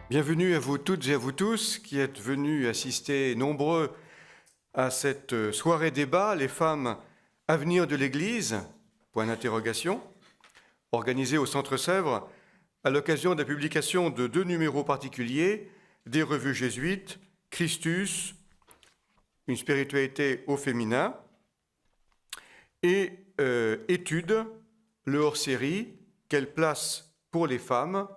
Bienvenue à vous toutes et à vous tous qui êtes venus assister nombreux à cette soirée débat, les femmes avenir de l'Église, point d'interrogation, organisée au Centre Sèvres à l'occasion de la publication de 2 numéros particuliers des revues jésuites, Christus, une spiritualité au féminin, et Études, le hors-série, quelle place pour les femmes,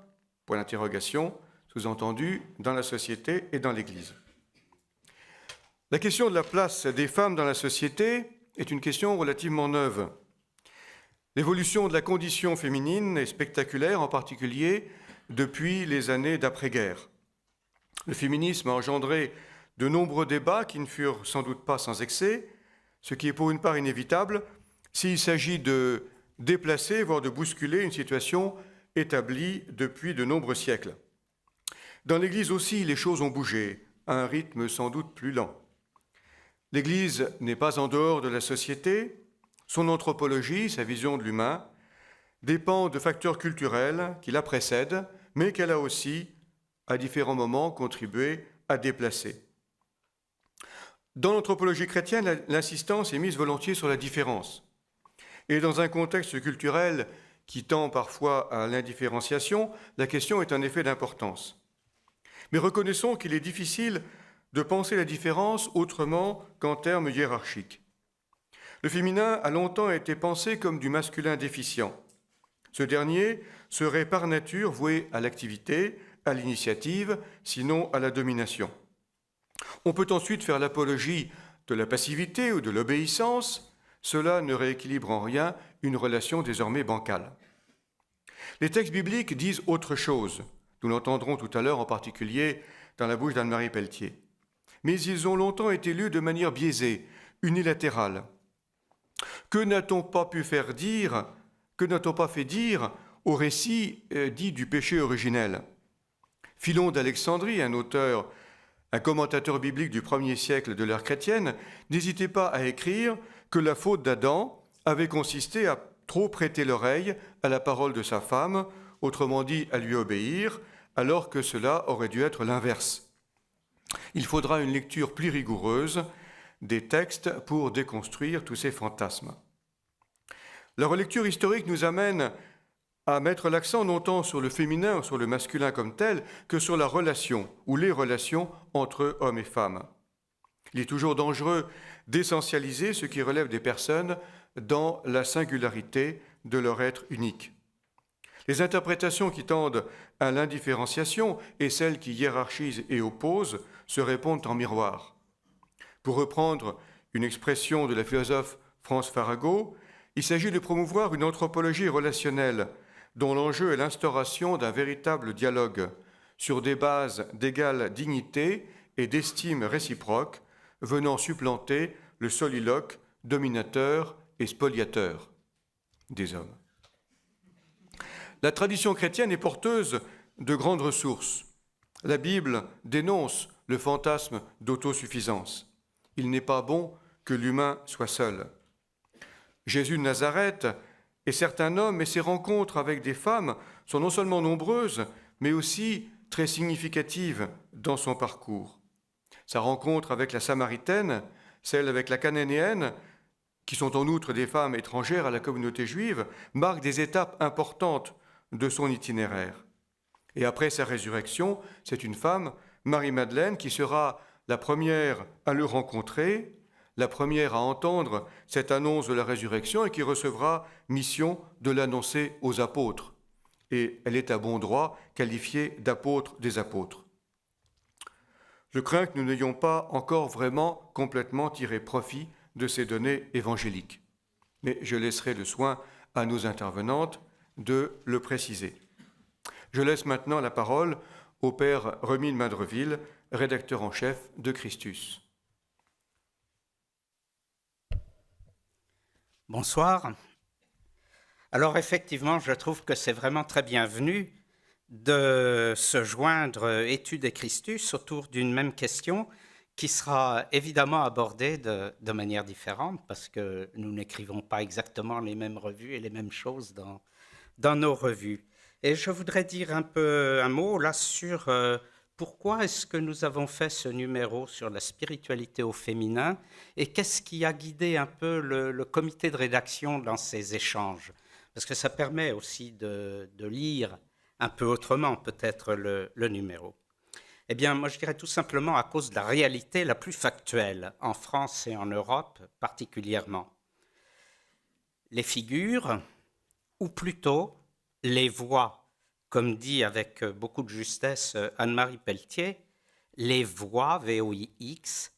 point d'interrogation, sous-entendu, dans la société et dans l'Église. La question de la place des femmes dans la société est une question relativement neuve. L'évolution de la condition féminine est spectaculaire, en particulier depuis les années d'après-guerre. Le féminisme a engendré de nombreux débats qui ne furent sans doute pas sans excès, ce qui est pour une part inévitable s'il s'agit de déplacer, voire de bousculer une situation établie depuis de nombreux siècles. Dans l'Église aussi, les choses ont bougé, à un rythme sans doute plus lent. L'Église n'est pas en dehors de la société. Son anthropologie, sa vision de l'humain, dépend de facteurs culturels qui la précèdent, mais qu'elle a aussi, à différents moments, contribué à déplacer. Dans l'anthropologie chrétienne, l'insistance est mise volontiers sur la différence. Et dans un contexte culturel qui tend parfois à l'indifférenciation, la question est en effet d'importance. Mais reconnaissons qu'il est difficile de penser la différence autrement qu'en termes hiérarchiques. Le féminin a longtemps été pensé comme du masculin déficient. Ce dernier serait par nature voué à l'activité, à l'initiative, sinon à la domination. On peut ensuite faire l'apologie de la passivité ou de l'obéissance. Cela ne rééquilibre en rien une relation désormais bancale. Les textes bibliques disent autre chose. Nous l'entendrons tout à l'heure, en particulier dans la bouche d'Anne-Marie Pelletier. Mais ils ont longtemps été lus de manière biaisée, unilatérale. Que n'a-t-on pas fait dire au récit dit du péché originel ? Philon d'Alexandrie, un commentateur biblique du 1er siècle de l'ère chrétienne, n'hésitait pas à écrire que la faute d'Adam avait consisté à trop prêter l'oreille à la parole de sa femme, autrement dit à lui obéir, alors que cela aurait dû être l'inverse. Il faudra une lecture plus rigoureuse des textes pour déconstruire tous ces fantasmes. La relecture historique nous amène à mettre l'accent non tant sur le féminin ou sur le masculin comme tel, que sur la relation ou les relations entre hommes et femmes. Il est toujours dangereux d'essentialiser ce qui relève des personnes dans la singularité de leur être unique. Les interprétations qui tendent à l'indifférenciation et celles qui hiérarchisent et opposent se répondent en miroir. Pour reprendre une expression de la philosophe France Farago, il s'agit de promouvoir une anthropologie relationnelle dont l'enjeu est l'instauration d'un véritable dialogue sur des bases d'égale dignité et d'estime réciproque, venant supplanter le soliloque dominateur et spoliateur des hommes. La tradition chrétienne est porteuse de grandes ressources. La Bible dénonce le fantasme d'autosuffisance. Il n'est pas bon que l'humain soit seul. Jésus de Nazareth est certain homme, et ses rencontres avec des femmes sont non seulement nombreuses, mais aussi très significatives dans son parcours. Sa rencontre avec la Samaritaine, celle avec la Cananéenne, qui sont en outre des femmes étrangères à la communauté juive, marquent des étapes importantes de son itinéraire. Et après sa résurrection, c'est une femme, Marie-Madeleine, qui sera la première à le rencontrer, la première à entendre cette annonce de la résurrection et qui recevra mission de l'annoncer aux apôtres. Et elle est à bon droit qualifiée d'apôtre des apôtres. Je crains que nous n'ayons pas encore vraiment complètement tiré profit de ces données évangéliques. Mais je laisserai le soin à nos intervenantes de le préciser. Je laisse maintenant la parole au père Remy de Madreville, rédacteur en chef de Christus. Bonsoir. Alors effectivement, je trouve que c'est vraiment très bienvenu de se joindre Études et Christus autour d'une même question qui sera évidemment abordée de manière différente parce que nous n'écrivons pas exactement les mêmes revues et les mêmes choses dans nos revues. Et je voudrais dire un mot là sur pourquoi est-ce que nous avons fait ce numéro sur la spiritualité au féminin et qu'est-ce qui a guidé un peu le comité de rédaction dans ces échanges. Parce que ça permet aussi de lire un peu autrement peut-être le numéro. Eh bien, moi je dirais tout simplement à cause de la réalité la plus factuelle en France et en Europe particulièrement. Les figures, ou plutôt les voix, comme dit avec beaucoup de justesse Anne-Marie Pelletier, les voix, VOIX,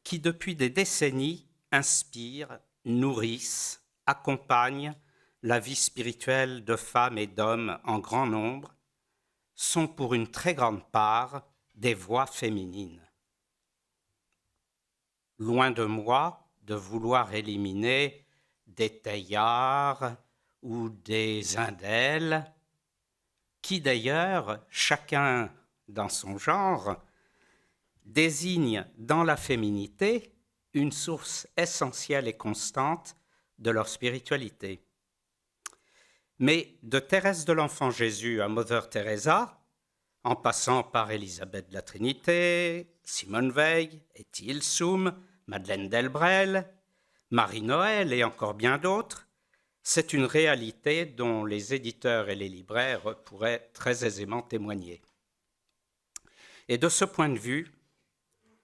qui depuis des décennies inspirent, nourrissent, accompagnent la vie spirituelle de femmes et d'hommes en grand nombre, sont pour une très grande part des voix féminines. Loin de moi de vouloir éliminer des Teilhard ou des Indel, qui d'ailleurs, chacun dans son genre, désignent dans la féminité une source essentielle et constante de leur spiritualité. Mais de Thérèse de l'Enfant Jésus à Mother Teresa, en passant par Élisabeth de la Trinité, Simone Veil, Etty Hillesum, Madeleine Delbrel, Marie-Noël et encore bien d'autres, c'est une réalité dont les éditeurs et les libraires pourraient très aisément témoigner. Et de ce point de vue,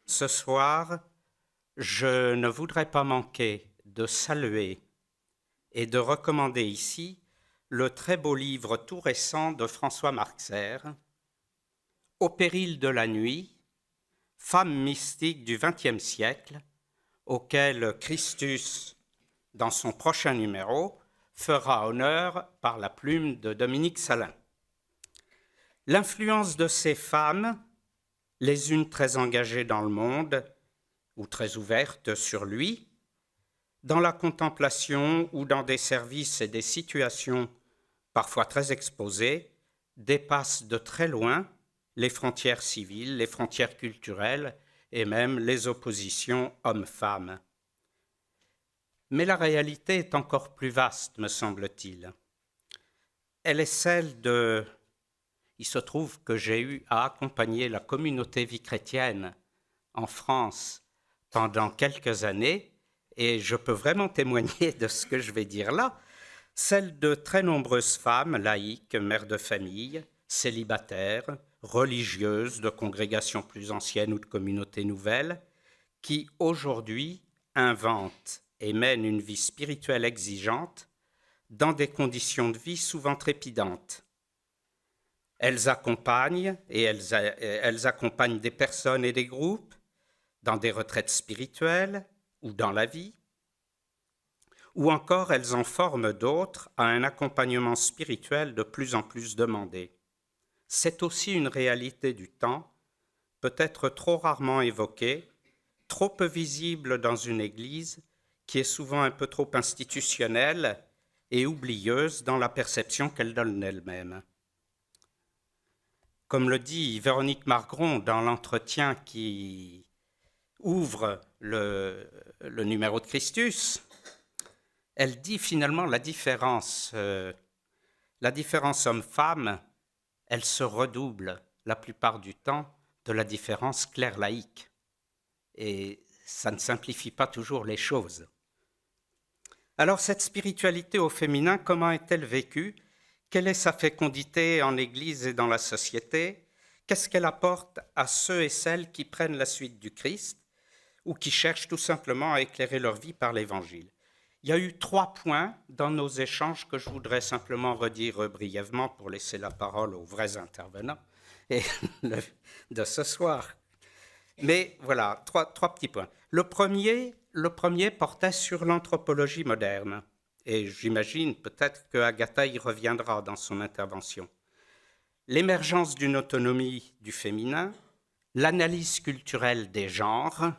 ce soir, je ne voudrais pas manquer de saluer et de recommander ici le très beau livre tout récent de François Marxer, Au péril de la nuit, femme mystique du XXe siècle, auquel Christus, dans son prochain numéro, fera honneur par la plume de Dominique Salin. L'influence de ces femmes, les unes très engagées dans le monde ou très ouvertes sur lui, dans la contemplation ou dans des services et des situations parfois très exposées, dépassent de très loin les frontières civiles, les frontières culturelles et même les oppositions hommes-femmes. Mais la réalité est encore plus vaste, me semble-t-il. Elle est celle de... Il se trouve que j'ai eu à accompagner la communauté vie chrétienne en France pendant quelques années, et je peux vraiment témoigner de ce que je vais dire là, celle de très nombreuses femmes laïques, mères de famille, célibataires, religieuses de congrégations plus anciennes ou de communautés nouvelles, qui aujourd'hui inventent et mènent une vie spirituelle exigeante dans des conditions de vie souvent trépidantes. Elles accompagnent elles accompagnent des personnes et des groupes dans des retraites spirituelles ou dans la vie, ou encore elles en forment d'autres à un accompagnement spirituel de plus en plus demandé. C'est aussi une réalité du temps, peut-être trop rarement évoquée, trop peu visible dans une église qui est souvent un peu trop institutionnelle et oublieuse dans la perception qu'elle donne d'elle-même. Comme le dit Véronique Margron dans l'entretien qui ouvre le numéro de Christus, elle dit finalement la différence homme-femme, elle se redouble la plupart du temps de la différence clerc-laïque. Et ça ne simplifie pas toujours les choses. Alors cette spiritualité au féminin, comment est-elle vécue ? Quelle est sa fécondité en Église et dans la société ? Qu'est-ce qu'elle apporte à ceux et celles qui prennent la suite du Christ ou qui cherchent tout simplement à éclairer leur vie par l'Évangile ? Il y a eu 3 points dans nos échanges que je voudrais simplement redire brièvement pour laisser la parole aux vrais intervenants et de ce soir. Mais voilà, trois petits points. Le premier portait sur l'anthropologie moderne. Et j'imagine peut-être que Agatha y reviendra dans son intervention. L'émergence d'une autonomie du féminin, l'analyse culturelle des genres,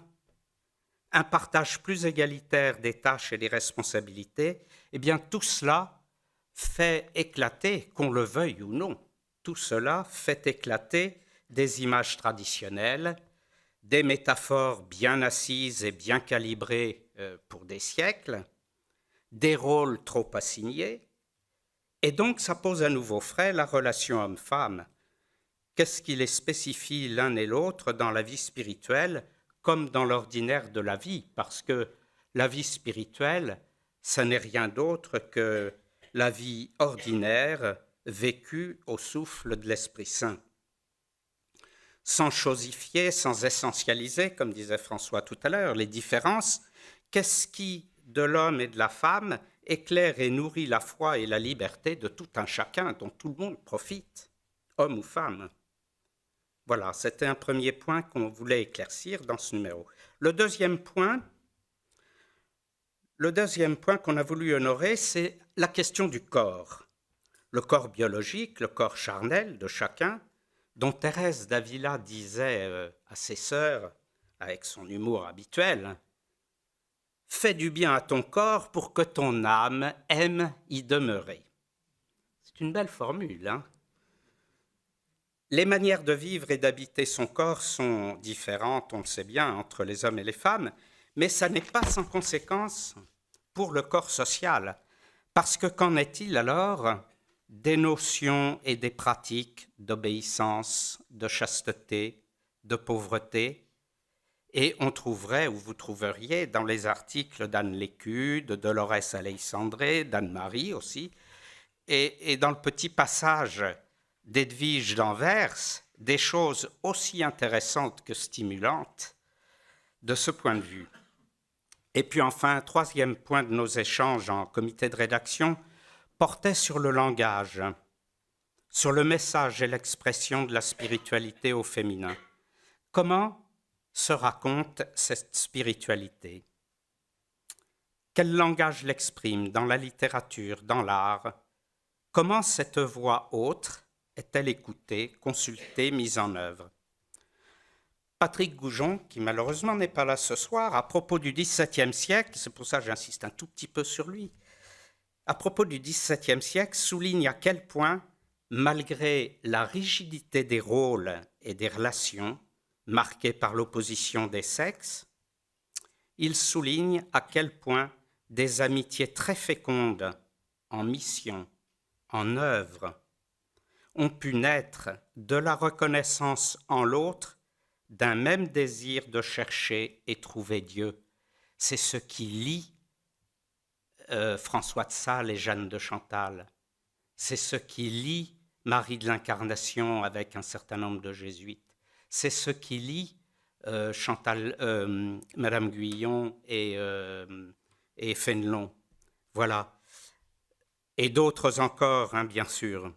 un partage plus égalitaire des tâches et des responsabilités, eh bien tout cela fait éclater, qu'on le veuille ou non, tout cela fait éclater des images traditionnelles, des métaphores bien assises et bien calibrées pour des siècles, des rôles trop assignés Et donc, ça pose à nouveau frais la relation homme-femme. Qu'est-ce qui les spécifie l'un et l'autre dans la vie spirituelle comme dans l'ordinaire de la vie? Parce que la vie spirituelle, ça n'est rien d'autre que la vie ordinaire vécue au souffle de l'Esprit Saint. Sans chosifier, sans essentialiser, comme disait François tout à l'heure, les différences, qu'est-ce qui, de l'homme et de la femme, éclaire et nourrit la foi et la liberté de tout un chacun dont tout le monde profite, homme ou femme? Voilà, c'était un premier point qu'on voulait éclaircir dans ce numéro. Le deuxième point qu'on a voulu honorer, c'est la question du corps. Le corps biologique, le corps charnel de chacun, dont Thérèse d'Avila disait à ses sœurs, avec son humour habituel, « Fais du bien à ton corps pour que ton âme aime y demeurer. » C'est une belle formule, hein? Les manières de vivre et d'habiter son corps sont différentes, on le sait bien, entre les hommes et les femmes, mais ça n'est pas sans conséquence pour le corps social. Parce que qu'en est-il alors des notions et des pratiques d'obéissance, de chasteté, de pauvreté? Et on trouverait, ou vous trouveriez, dans les articles d'Anne Lécu, de Dolores Aleixandre, d'Anne-Marie aussi, et dans le petit passage d'Edwige d'Anvers, des choses aussi intéressantes que stimulantes de ce point de vue. Et puis enfin, troisième point de nos échanges en comité de rédaction portait sur le langage, sur le message et l'expression de la spiritualité au féminin. Comment se raconte cette spiritualité? Quel langage l'exprime dans la littérature, dans l'art? Comment cette voix autre est-elle écoutée, consultée, mise en œuvre? Patrick Goujon, qui malheureusement n'est pas là ce soir, à propos du XVIIe siècle, c'est pour ça que j'insiste un tout petit peu sur lui, à propos du XVIIe siècle, souligne à quel point, malgré la rigidité des rôles et des relations marquées par l'opposition des sexes, il souligne à quel point des amitiés très fécondes en mission, en œuvre, ont pu naître de la reconnaissance en l'autre d'un même désir de chercher et trouver Dieu. C'est ce qui lie François de Sales et Jeanne de Chantal. C'est ce qui lie Marie de l'Incarnation avec un certain nombre de jésuites. C'est ce qui lie Madame Guyon et Fénelon. Voilà. Et d'autres encore, hein, bien sûr.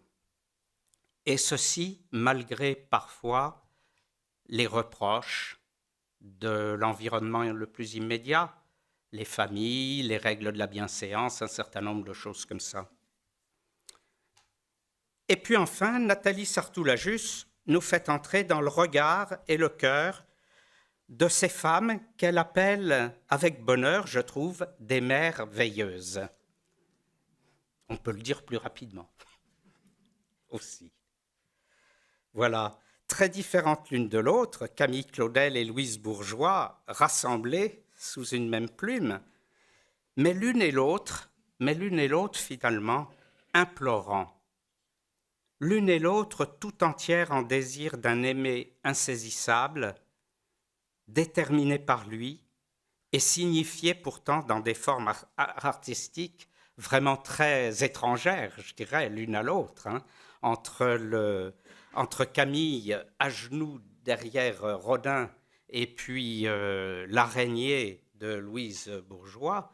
Et ceci, malgré parfois les reproches de l'environnement le plus immédiat, les familles, les règles de la bienséance, un certain nombre de choses comme ça. Et puis enfin, Nathalie Sartoulajus nous fait entrer dans le regard et le cœur de ces femmes qu'elle appelle, avec bonheur, je trouve, des mères veilleuses. On peut le dire plus rapidement aussi. Voilà, très différentes l'une de l'autre, Camille Claudel et Louise Bourgeois, rassemblées sous une même plume, mais l'une et l'autre finalement implorant, l'une et l'autre tout entière en désir d'un aimé insaisissable, déterminé par lui et signifié pourtant dans des formes artistiques vraiment très étrangères, je dirais, l'une à l'autre, hein, entre Camille à genoux derrière Rodin et puis l'araignée de Louise Bourgeois,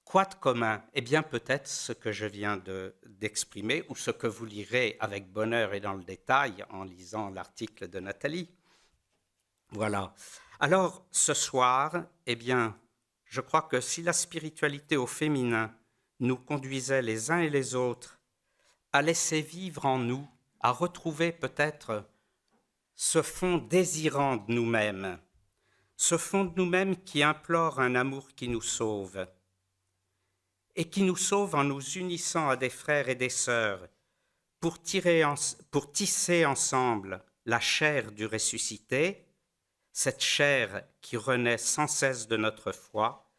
quoi de commun? Eh bien peut-être ce que je viens d'exprimer ou ce que vous lirez avec bonheur et dans le détail en lisant l'article de Nathalie. Voilà. Alors ce soir, eh bien, je crois que si la spiritualité au féminin nous conduisait les uns et les autres à laisser vivre en nous, à retrouver peut-être ce fond désirant de nous-mêmes, ce fond de nous-mêmes qui implore un amour qui nous sauve, et qui nous sauve en nous unissant à des frères et des sœurs pour tisser ensemble la chair du ressuscité, cette chair qui renaît sans cesse de notre foi,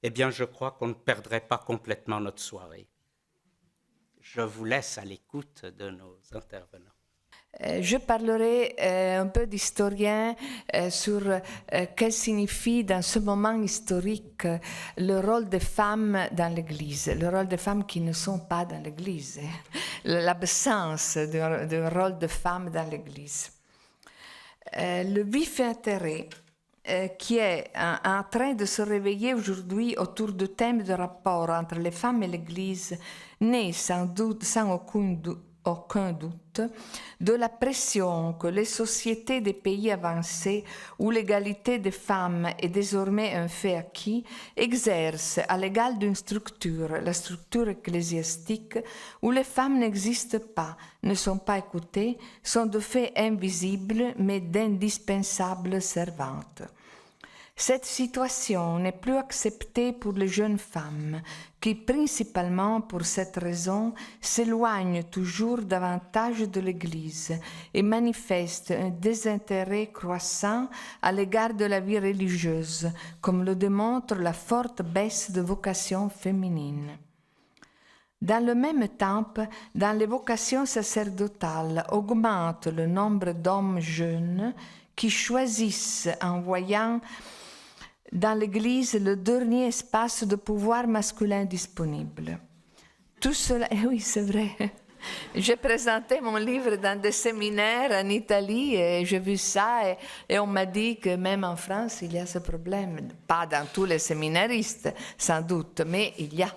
eh bien je crois qu'on ne perdrait pas complètement notre soirée. je vous laisse à l'écoute de nos intervenants. Je parlerai un peu d'historien sur quel signifie dans ce moment historique le rôle des femmes dans l'Église, le rôle des femmes qui ne sont pas dans l'Église, l'absence du rôle de femmes dans l'Église. Le vif intérêt qui est en train de se réveiller aujourd'hui autour du thème de rapport entre les femmes et l'Église naît sans aucun doute de la pression que les sociétés des pays avancés où l'égalité des femmes est désormais un fait acquis exercent à l'égal d'une structure, la structure ecclésiastique, où les femmes n'existent pas, ne sont pas écoutées, sont de fait invisibles mais d'indispensables servantes. Cette situation n'est plus acceptée pour les jeunes femmes qui, principalement pour cette raison, s'éloignent toujours davantage de l'Église et manifestent un désintérêt croissant à l'égard de la vie religieuse, comme le démontre la forte baisse de vocations féminines. Dans le même temps, dans les vocations sacerdotales, augmente le nombre d'hommes jeunes qui choisissent en voyant dans l'Église le dernier espace de pouvoir masculin disponible. Tout cela, oui, c'est vrai. J'ai présenté mon livre dans des séminaires en Italie et j'ai vu ça et on m'a dit que même en France, il y a ce problème. Pas dans tous les séminaristes, sans doute, mais il y a.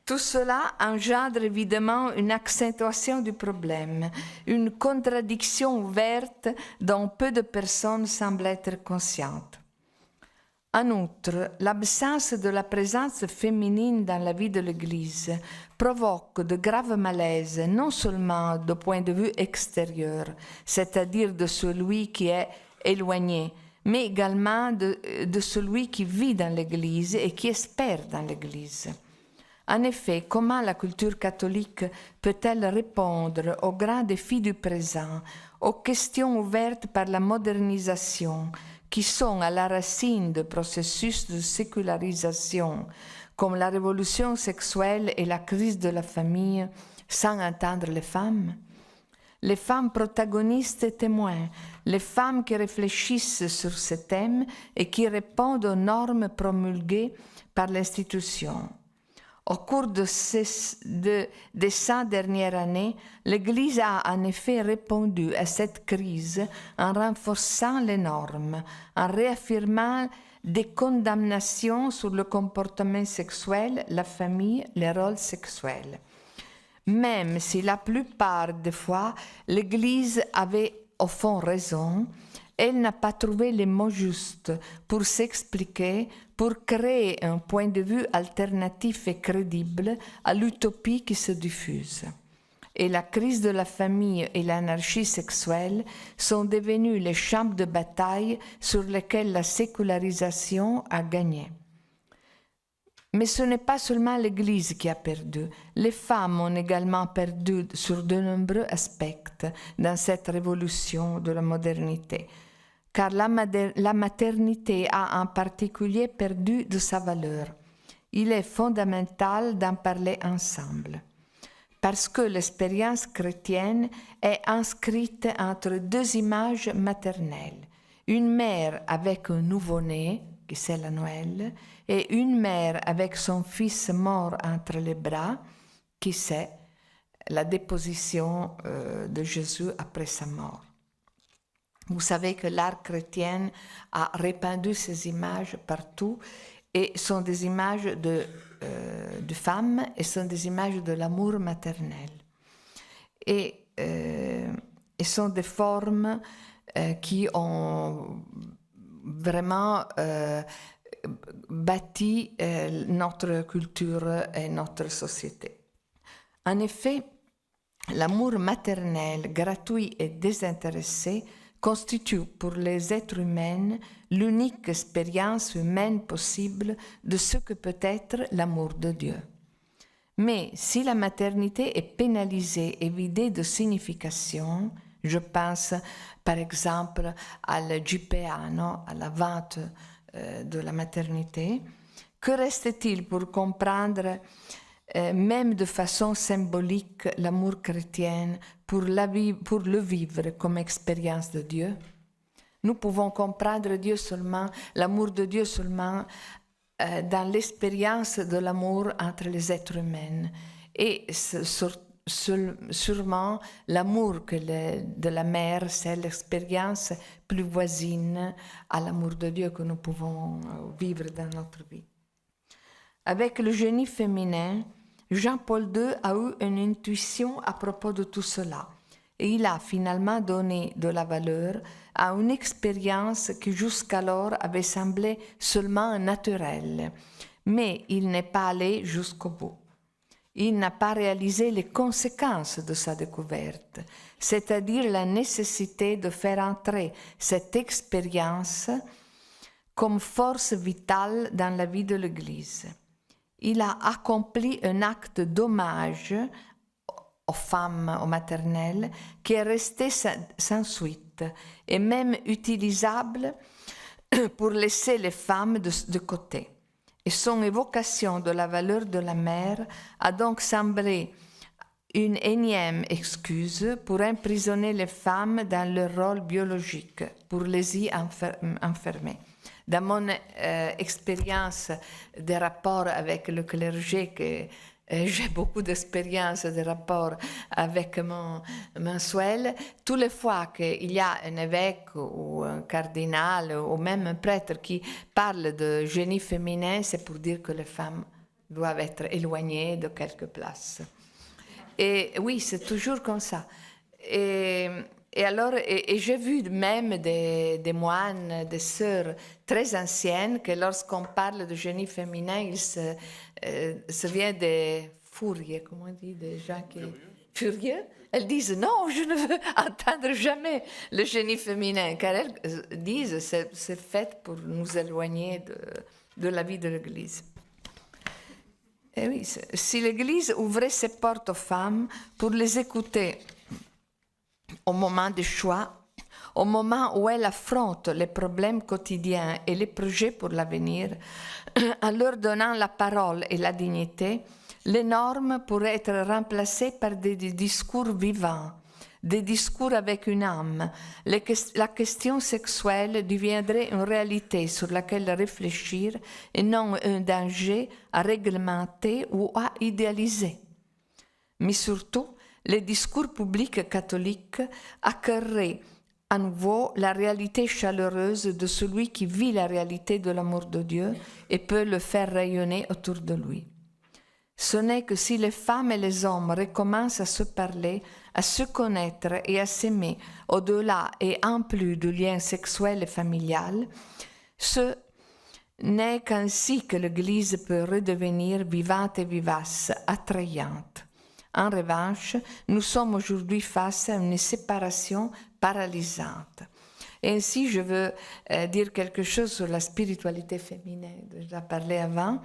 Tout cela engendre évidemment une accentuation du problème, une contradiction ouverte dont peu de personnes semblent être conscientes. En outre, l'absence de la présence féminine dans la vie de l'Église provoque de graves malaises, non seulement du point de vue extérieur, c'est-à-dire de celui qui est éloigné, mais également de celui qui vit dans l'Église et qui espère dans l'Église. En effet, comment la culture catholique peut-elle répondre aux grands défis du présent, aux questions ouvertes par la modernisation, qui sont à la racine de processus de sécularisation, comme la révolution sexuelle et la crise de la famille, sans entendre les femmes? Les femmes protagonistes et témoins, les femmes qui réfléchissent sur ces thèmes et qui répondent aux normes promulguées par l'institution. Au cours des 100 dernières années, l'Église a en effet répondu à cette crise en renforçant les normes, en réaffirmant des condamnations sur le comportement sexuel, la famille, les rôles sexuels. Même si la plupart des fois, l'Église avait au fond raison, elle n'a pas trouvé les mots justes pour s'expliquer, pour créer un point de vue alternatif et crédible à l'utopie qui se diffuse. Et la crise de la famille et l'anarchie sexuelle sont devenues les champs de bataille sur lesquels la sécularisation a gagné. Mais ce n'est pas seulement l'Église qui a perdu. Les femmes ont également perdu sur de nombreux aspects dans cette révolution de la modernité, car la maternité a en particulier perdu de sa valeur. Il est fondamental d'en parler ensemble, parce que l'expérience chrétienne est inscrite entre deux images maternelles, une mère avec un nouveau-né, qui c'est la Noël, et une mère avec son fils mort entre les bras, qui c'est la déposition de Jésus après sa mort. Vous savez que l'art chrétien a répandu ces images partout et sont des images de femmes et sont des images de l'amour maternel. Et sont des formes qui ont vraiment bâti notre culture et notre société. En effet, l'amour maternel, gratuit et désintéressé, constitue pour les êtres humains l'unique expérience humaine possible de ce que peut être l'amour de Dieu. Mais si la maternité est pénalisée et vidée de signification, je pense par exemple à la GPA, à la vente de la maternité, que reste-t-il pour comprendre même de façon symbolique, l'amour chrétien pour le vivre comme expérience de Dieu. Nous pouvons comprendre Dieu seulement, l'amour de Dieu seulement dans l'expérience de l'amour entre les êtres humains. Et sûrement, l'amour de la mère, c'est l'expérience plus voisine à l'amour de Dieu que nous pouvons vivre dans notre vie. Avec le génie féminin, Jean-Paul II a eu une intuition à propos de tout cela. Et il a finalement donné de la valeur à une expérience qui jusqu'alors avait semblé seulement naturelle. Mais il n'est pas allé jusqu'au bout. Il n'a pas réalisé les conséquences de sa découverte, c'est-à-dire la nécessité de faire entrer cette expérience comme force vitale dans la vie de l'Église. Il a accompli un acte d'hommage aux femmes, aux maternelles, qui est resté sans suite et même utilisable pour laisser les femmes de côté. Et son évocation de la valeur de la mère a donc semblé une énième excuse pour emprisonner les femmes dans leur rôle biologique, pour les y enfermer. Dans mon expérience des rapports avec le clergé, j'ai beaucoup d'expérience de rapports avec mon mensuel. Toutes les fois qu'il y a un évêque ou un cardinal ou même un prêtre qui parle de génie féminin, c'est pour dire que les femmes doivent être éloignées de quelque place. Et oui, c'est toujours comme ça. Et alors, j'ai vu même des moines, des sœurs très anciennes, que lorsqu'on parle de génie féminin, ils se viennent des furieux, comment on dit, des gens qui... Furieux. Elles disent, non, je ne veux entendre jamais le génie féminin, car elles disent, c'est fait pour nous éloigner de la vie de l'Église. Et oui, si l'Église ouvrait ses portes aux femmes pour les écouter au moment du choix, au moment où elles affrontent les problèmes quotidiens et les projets pour l'avenir, en leur donnant la parole et la dignité, les normes pourraient être remplacées par des discours vivants, des discours avec une âme. La question sexuelle deviendrait une réalité sur laquelle réfléchir et non un danger à réglementer ou à idéaliser. Mais surtout, les discours publics catholiques accueilleraient à nouveau la réalité chaleureuse de celui qui vit la réalité de l'amour de Dieu et peut le faire rayonner autour de lui. Ce n'est que si les femmes et les hommes recommencent à se parler, à se connaître et à s'aimer au-delà et en plus du lien sexuel et familial, ce n'est qu'ainsi que l'Église peut redevenir vivante et vivace, attrayante. En revanche, nous sommes aujourd'hui face à une séparation paralysante. Et ainsi, je veux dire quelque chose sur la spiritualité féminine. J'ai parlé avant,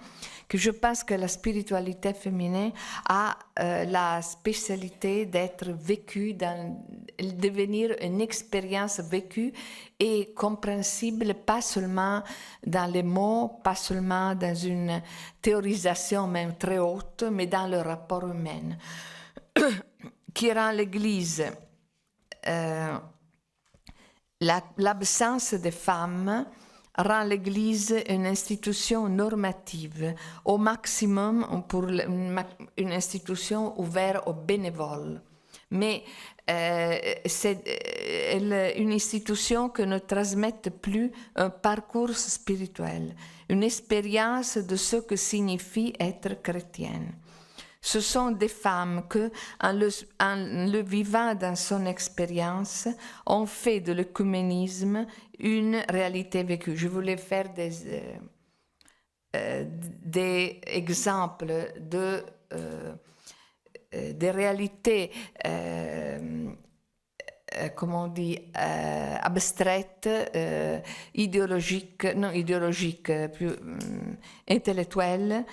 que je pense que la spiritualité féminine a la spécialité d'être vécue, devenir une expérience vécue et compréhensible, pas seulement dans les mots, pas seulement dans une théorisation même très haute, mais dans le rapport humain, qui rend l'Église... L'absence des femmes rend l'Église une institution normative, au maximum pour une institution ouverte aux bénévoles. Mais c'est une institution qui ne transmette plus un parcours spirituel, une expérience de ce que signifie être chrétienne. Ce sont des femmes que, en le vivant dans son expérience, ont fait de l'œcuménisme une réalité vécue. Je voulais faire des exemples des réalités, comment on dit, abstraites, idéologiques, plus intellectuelles,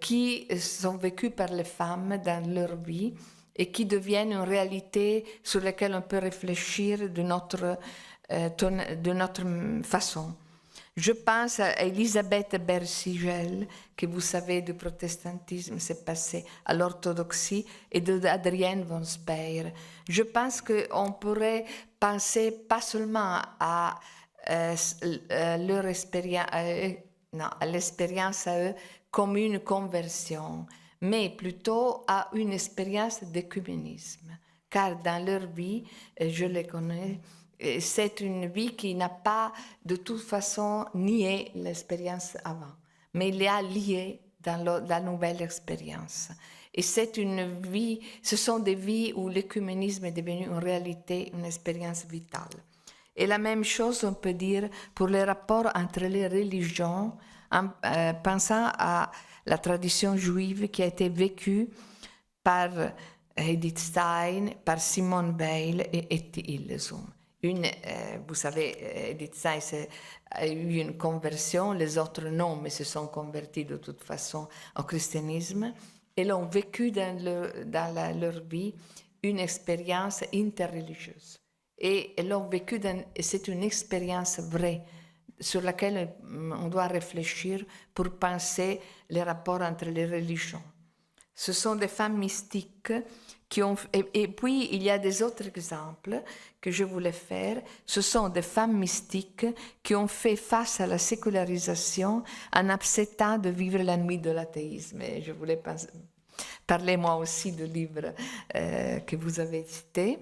qui sont vécues par les femmes dans leur vie et qui deviennent une réalité sur laquelle on peut réfléchir de notre façon. Je pense à Elisabeth Bersigel, que vous savez du protestantisme, s'est passée à l'orthodoxie, et d'Adrienne von Speyer. Je pense qu'on pourrait penser pas seulement à leur expérience, à l'expérience à eux comme une conversion, mais plutôt à une expérience d'écuménisme. Car dans leur vie, je les connais, c'est une vie qui n'a pas de toute façon nié l'expérience avant, mais il a lié dans la nouvelle expérience. Et c'est une vie, ce sont des vies où l'écuménisme est devenu une réalité, une expérience vitale. Et la même chose, on peut dire, pour les rapports entre les religions, en pensant à la tradition juive qui a été vécue par Edith Stein, par Simone Weil et Etty Hillesum. Vous savez, Edith Stein a eu une conversion, les autres non, mais se sont convertis de toute façon au christianisme et l'ont vécu dans leur vie une expérience interreligieuse. Et l'ont vécu, et c'est une expérience vraie sur laquelle on doit réfléchir pour penser les rapports entre les religions. Ce sont des femmes mystiques qui ont... Et puis, il y a des autres exemples que je voulais faire. Ce sont des femmes mystiques qui ont fait face à la sécularisation en acceptant de vivre la nuit de l'athéisme. Et je voulais parler moi aussi du livre que vous avez cité,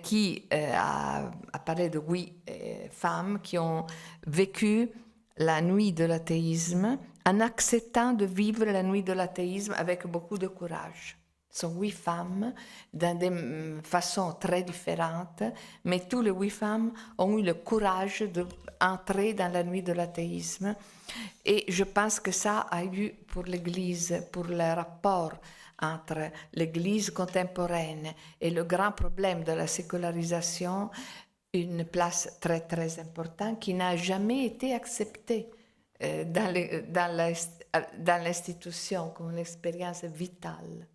qui a parlé de 8 femmes qui ont vécu la nuit de l'athéisme en acceptant de vivre la nuit de l'athéisme avec beaucoup de courage. Ce sont 8 femmes dans des façons très différentes, mais toutes les 8 femmes ont eu le courage d'entrer dans la nuit de l'athéisme. Et je pense que ça a eu pour l'Église, pour le rapport entre l'Église contemporaine et le grand problème de la sécularisation, une place très très importante qui n'a jamais été acceptée dans l'institution comme une expérience vitale.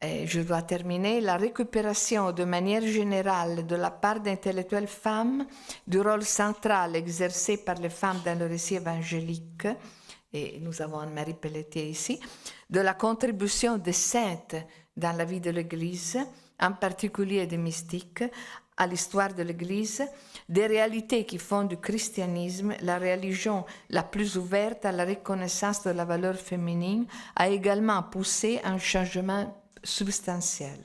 Et je dois terminer. La récupération de manière générale de la part d'intellectuelles femmes du rôle central exercé par les femmes dans le récit évangélique, et nous avons Anne-Marie Pelletier ici, de la contribution des saintes dans la vie de l'Église, en particulier des mystiques, à l'histoire de l'Église, des réalités qui font du christianisme la religion la plus ouverte à la reconnaissance de la valeur féminine, a également poussé un changement substantiel,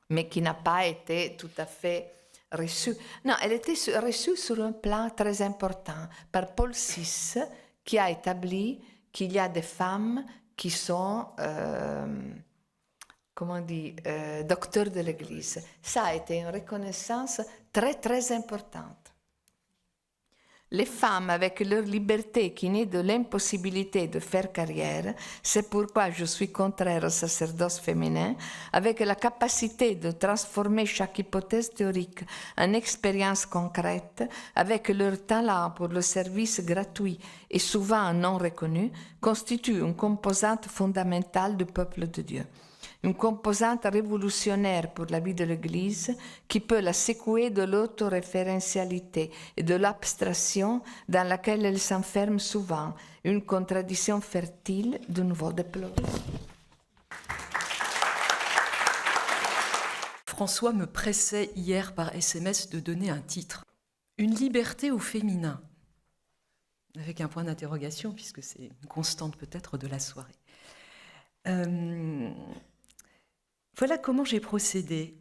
mais qui n'a pas été tout à fait reçue. Non, elle était reçue sur un plan très important par Paul VI, qui a établi qu'il y a des femmes qui sont, docteurs de l'Église. Ça a été une reconnaissance très, très importante. Les femmes, avec leur liberté qui naît de l'impossibilité de faire carrière, c'est pourquoi je suis contraire au sacerdoce féminin, avec la capacité de transformer chaque hypothèse théorique en expérience concrète, avec leur talent pour le service gratuit et souvent non reconnu, constituent une composante fondamentale du peuple de Dieu. Une composante révolutionnaire pour la vie de l'Église qui peut la secouer de l'autoréférentialité et de l'abstraction dans laquelle elle s'enferme souvent, une contradiction fertile de nouveau déplorée. François me pressait hier par SMS de donner un titre. Une liberté au féminin, avec un point d'interrogation, puisque c'est une constante peut-être de la soirée. Voilà comment j'ai procédé.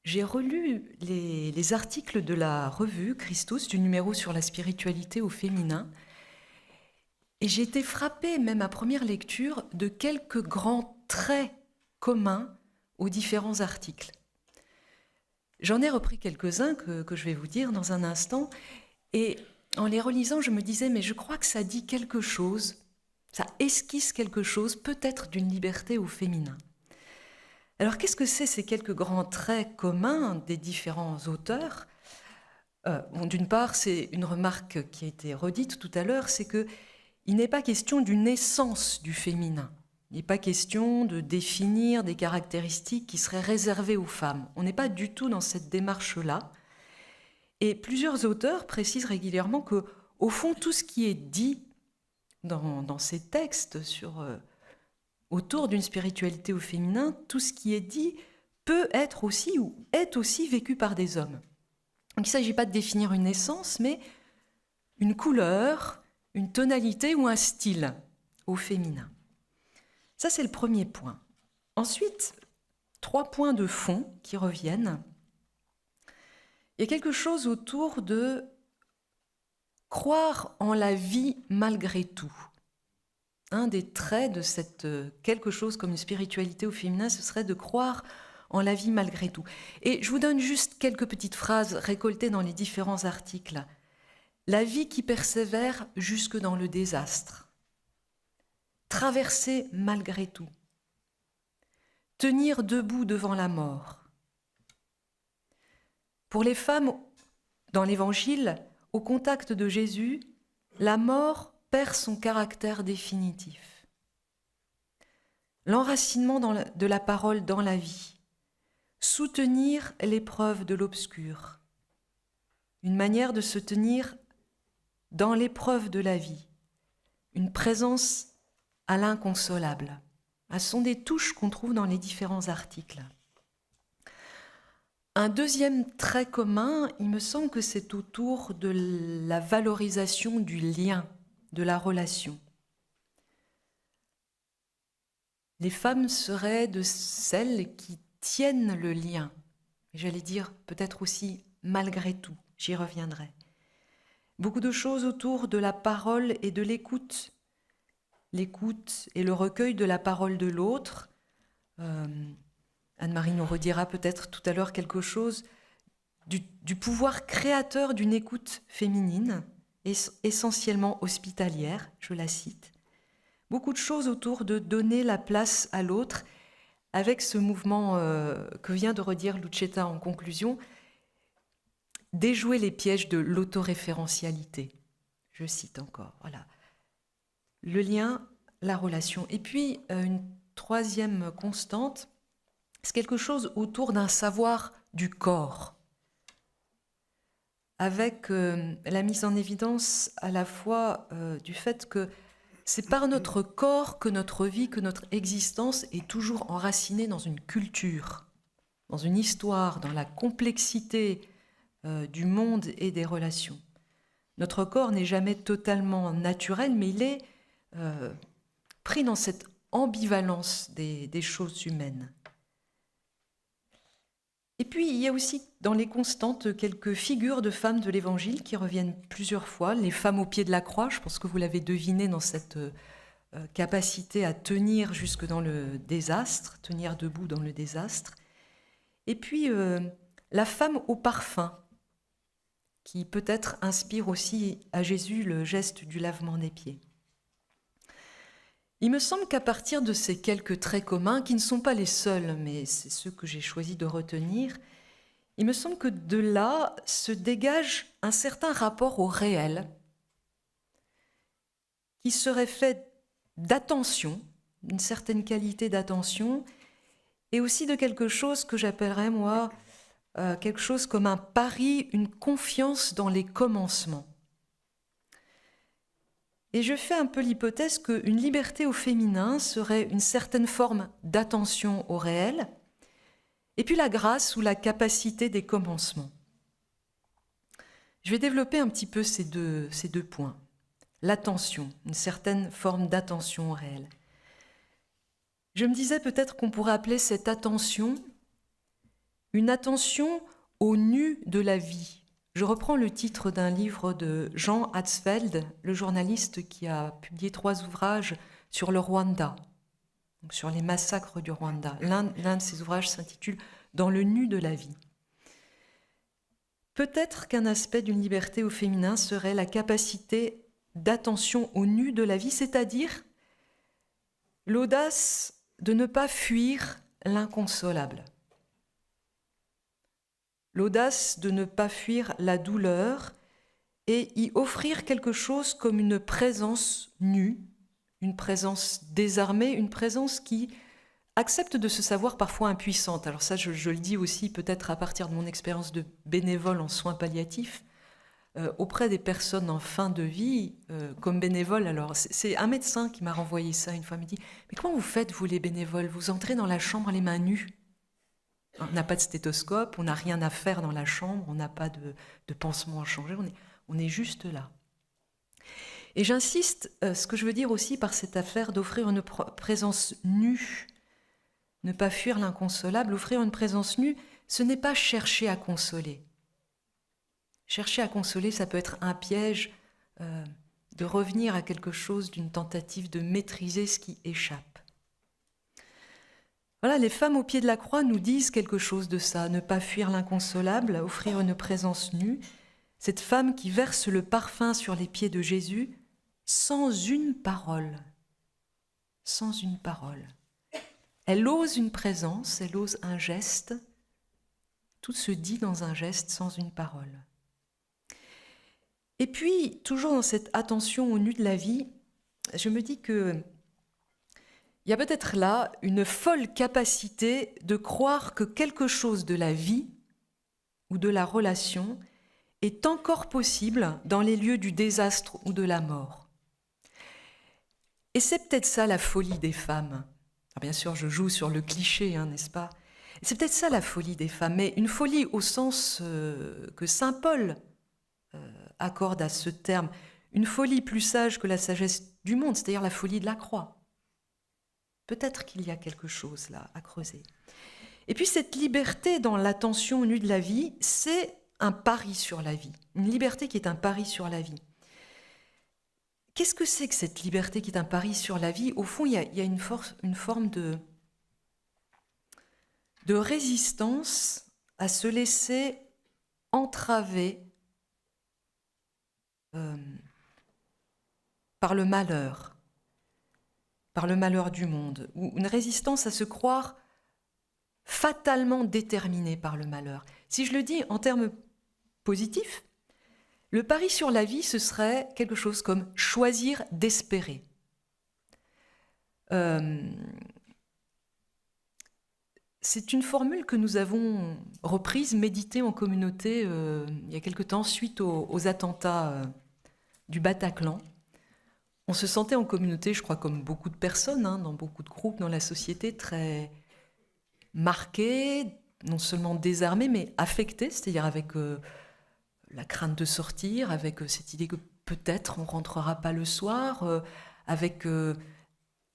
J'ai relu les articles de la revue Christus, du numéro sur la spiritualité au féminin, et j'ai été frappée, même à première lecture, de quelques grands traits communs aux différents articles. J'en ai repris quelques-uns que je vais vous dire dans un instant, et en les relisant, je me disais, mais je crois que ça dit quelque chose, ça esquisse quelque chose, peut-être d'une liberté au féminin. Alors, qu'est-ce que c'est ces quelques grands traits communs des différents auteurs ? D'une part, c'est une remarque qui a été redite tout à l'heure, c'est qu'il n'est pas question d'une essence du féminin. Il n'est pas question de définir des caractéristiques qui seraient réservées aux femmes. On n'est pas du tout dans cette démarche-là. Et plusieurs auteurs précisent régulièrement que, au fond, tout ce qui est dit dans ces textes autour d'une spiritualité au féminin, tout ce qui est dit peut être aussi ou est aussi vécu par des hommes. Donc, il ne s'agit pas de définir une essence, mais une couleur, une tonalité ou un style au féminin. Ça, c'est le premier point. Ensuite, 3 points de fond qui reviennent. Il y a quelque chose autour de croire en la vie malgré tout. Un des traits de cette quelque chose comme une spiritualité au féminin, ce serait de croire en la vie malgré tout. Et je vous donne juste quelques petites phrases récoltées dans les différents articles. La vie qui persévère jusque dans le désastre. Traverser malgré tout. Tenir debout devant la mort. Pour les femmes, dans l'Évangile, au contact de Jésus, la mort perd son caractère définitif. L'enracinement de la parole dans la vie. Soutenir l'épreuve de l'obscur. Une manière de se tenir dans l'épreuve de la vie. Une présence à l'inconsolable. Ce sont des touches qu'on trouve dans les différents articles. Un deuxième trait commun, il me semble que c'est autour de la valorisation du lien, de la relation. Les femmes seraient de celles qui tiennent le lien. J'allais dire peut-être aussi malgré tout, j'y reviendrai. Beaucoup de choses autour de la parole et de l'écoute. L'écoute et le recueil de la parole de l'autre. Anne-Marie nous redira peut-être tout à l'heure quelque chose du pouvoir créateur d'une écoute féminine, essentiellement hospitalière, je la cite. Beaucoup de choses autour de donner la place à l'autre, avec ce mouvement que vient de redire Lucetta en conclusion, déjouer les pièges de l'autoréférentialité. Je cite encore, voilà. Le lien, la relation. Et puis, une troisième constante, c'est quelque chose autour d'un savoir du corps, avec la mise en évidence à la fois du fait que c'est par notre corps que notre vie, que notre existence est toujours enracinée dans une culture, dans une histoire, dans la complexité du monde et des relations. Notre corps n'est jamais totalement naturel, mais il est pris dans cette ambivalence des choses humaines. Et puis, il y a aussi dans les constantes quelques figures de femmes de l'Évangile qui reviennent plusieurs fois. Les femmes au pied de la croix, je pense que vous l'avez deviné dans cette capacité à tenir jusque dans le désastre, tenir debout dans le désastre. Et puis, la femme au parfum, qui peut-être inspire aussi à Jésus le geste du lavement des pieds. Il me semble qu'à partir de ces quelques traits communs, qui ne sont pas les seuls, mais c'est ceux que j'ai choisi de retenir, il me semble que de là se dégage un certain rapport au réel, qui serait fait d'attention, une certaine qualité d'attention, et aussi de quelque chose que j'appellerais, moi, quelque chose comme un pari, une confiance dans les commencements. Et je fais un peu l'hypothèse qu'une liberté au féminin serait une certaine forme d'attention au réel, et puis la grâce ou la capacité des commencements. Je vais développer un petit peu ces deux points. L'attention, une certaine forme d'attention au réel. Je me disais peut-être qu'on pourrait appeler cette attention une attention au nu de la vie. Je reprends le titre d'un livre de Jean Hatzfeld, le journaliste qui a publié 3 ouvrages sur le Rwanda, donc sur les massacres du Rwanda. L'un de ces ouvrages s'intitule « Dans le nu de la vie ». Peut-être qu'un aspect d'une liberté au féminin serait la capacité d'attention au nu de la vie, c'est-à-dire l'audace de ne pas fuir l'inconsolable. L'audace de ne pas fuir la douleur et y offrir quelque chose comme une présence nue, une présence désarmée, une présence qui acceptent de se savoir parfois impuissantes. Alors ça, je le dis aussi peut-être à partir de mon expérience de bénévole en soins palliatifs, auprès des personnes en fin de vie, comme bénévole. Alors c'est un médecin qui m'a renvoyé ça une fois, il me dit « Mais comment vous faites, vous les bénévoles? Vous entrez dans la chambre les mains nues. On n'a pas de stéthoscope, on n'a rien à faire dans la chambre, on n'a pas de pansement à changer, on est juste là. » Et j'insiste, ce que je veux dire aussi par cette affaire d'offrir une présence nue, ne pas fuir l'inconsolable, offrir une présence nue, ce n'est pas chercher à consoler. Chercher à consoler, ça peut être un piège de revenir à quelque chose, d'une tentative de maîtriser ce qui échappe. Voilà, les femmes au pied de la croix nous disent quelque chose de ça, ne pas fuir l'inconsolable, offrir une présence nue. Cette femme qui verse le parfum sur les pieds de Jésus sans une parole. Sans une parole. Elle ose une présence, elle ose un geste. Tout se dit dans un geste sans une parole. Et puis, toujours dans cette attention au nu de la vie, je me dis que il y a peut-être là une folle capacité de croire que quelque chose de la vie ou de la relation est encore possible dans les lieux du désastre ou de la mort. Et c'est peut-être ça la folie des femmes. Alors bien sûr, je joue sur le cliché, n'est-ce pas? C'est peut-être ça la folie des femmes, mais une folie au sens que saint Paul accorde à ce terme, une folie plus sage que la sagesse du monde, c'est-à-dire la folie de la croix. Peut-être qu'il y a quelque chose là à creuser. Et puis cette liberté dans l'attention au nu de la vie, c'est un pari sur la vie, une liberté qui est un pari sur la vie. Qu'est-ce que c'est que cette liberté qui est un pari sur la vie? Au fond, il y a une forme de résistance à se laisser entraver par le malheur du monde, ou une résistance à se croire fatalement déterminé par le malheur. Si je le dis en termes positifs, le pari sur la vie, ce serait quelque chose comme choisir d'espérer. C'est une formule que nous avons reprise, méditée en communauté il y a quelque temps suite aux attentats du Bataclan. On se sentait en communauté, je crois comme beaucoup de personnes, dans beaucoup de groupes dans la société, très marqués, non seulement désarmés, mais affectés, c'est-à-dire avec la crainte de sortir, avec cette idée que peut-être on ne rentrera pas le soir, avec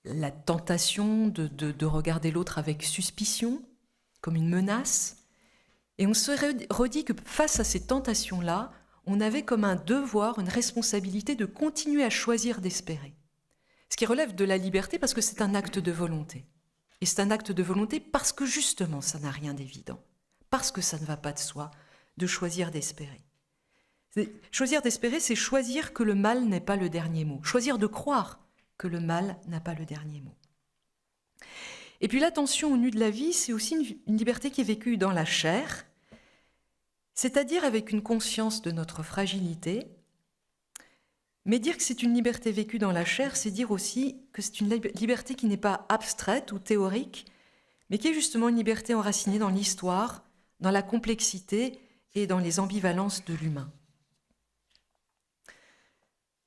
la tentation de regarder l'autre avec suspicion, comme une menace. Et on se redit que face à ces tentations-là, on avait comme un devoir, une responsabilité de continuer à choisir d'espérer. Ce qui relève de la liberté parce que c'est un acte de volonté. Et c'est un acte de volonté parce que justement, ça n'a rien d'évident. Parce que ça ne va pas de soi de choisir d'espérer. Choisir d'espérer, c'est choisir que le mal n'est pas le dernier mot. Choisir de croire que le mal n'a pas le dernier mot. Et puis l'attention au nu de la vie, c'est aussi une liberté qui est vécue dans la chair, c'est-à-dire avec une conscience de notre fragilité. Mais dire que c'est une liberté vécue dans la chair, c'est dire aussi que c'est une liberté qui n'est pas abstraite ou théorique, mais qui est justement une liberté enracinée dans l'histoire, dans la complexité et dans les ambivalences de l'humain.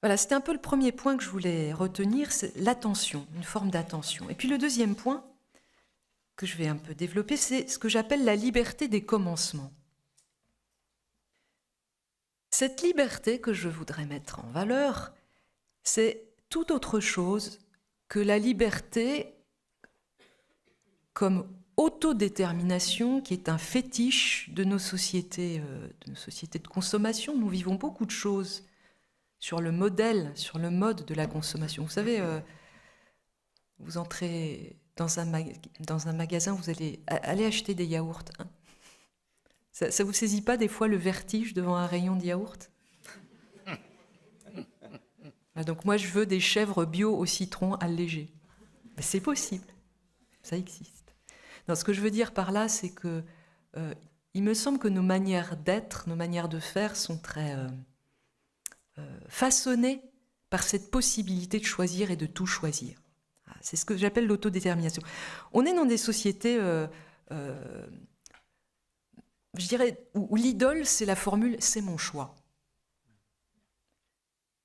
Voilà, c'était un peu le premier point que je voulais retenir, c'est l'attention, une forme d'attention. Et puis le deuxième point, que je vais un peu développer, c'est ce que j'appelle la liberté des commencements. Cette liberté que je voudrais mettre en valeur, c'est tout autre chose que la liberté comme autodétermination qui est un fétiche de nos sociétés de consommation. Nous vivons beaucoup de choses sur le modèle, sur le mode de la consommation. Vous savez, vous entrez dans un magasin, vous allez acheter des yaourts. Ça vous saisit pas des fois le vertige devant un rayon de yaourt? Donc moi, je veux des chèvres bio au citron allégé. Ben, c'est possible, ça existe. Non, ce que je veux dire par là, c'est que il me semble que nos manières d'être, nos manières de faire sont très façonnées par cette possibilité de choisir et de tout choisir. C'est ce que j'appelle l'autodétermination. On est dans des sociétés, je dirais, où l'idole, c'est la formule « c'est mon choix ».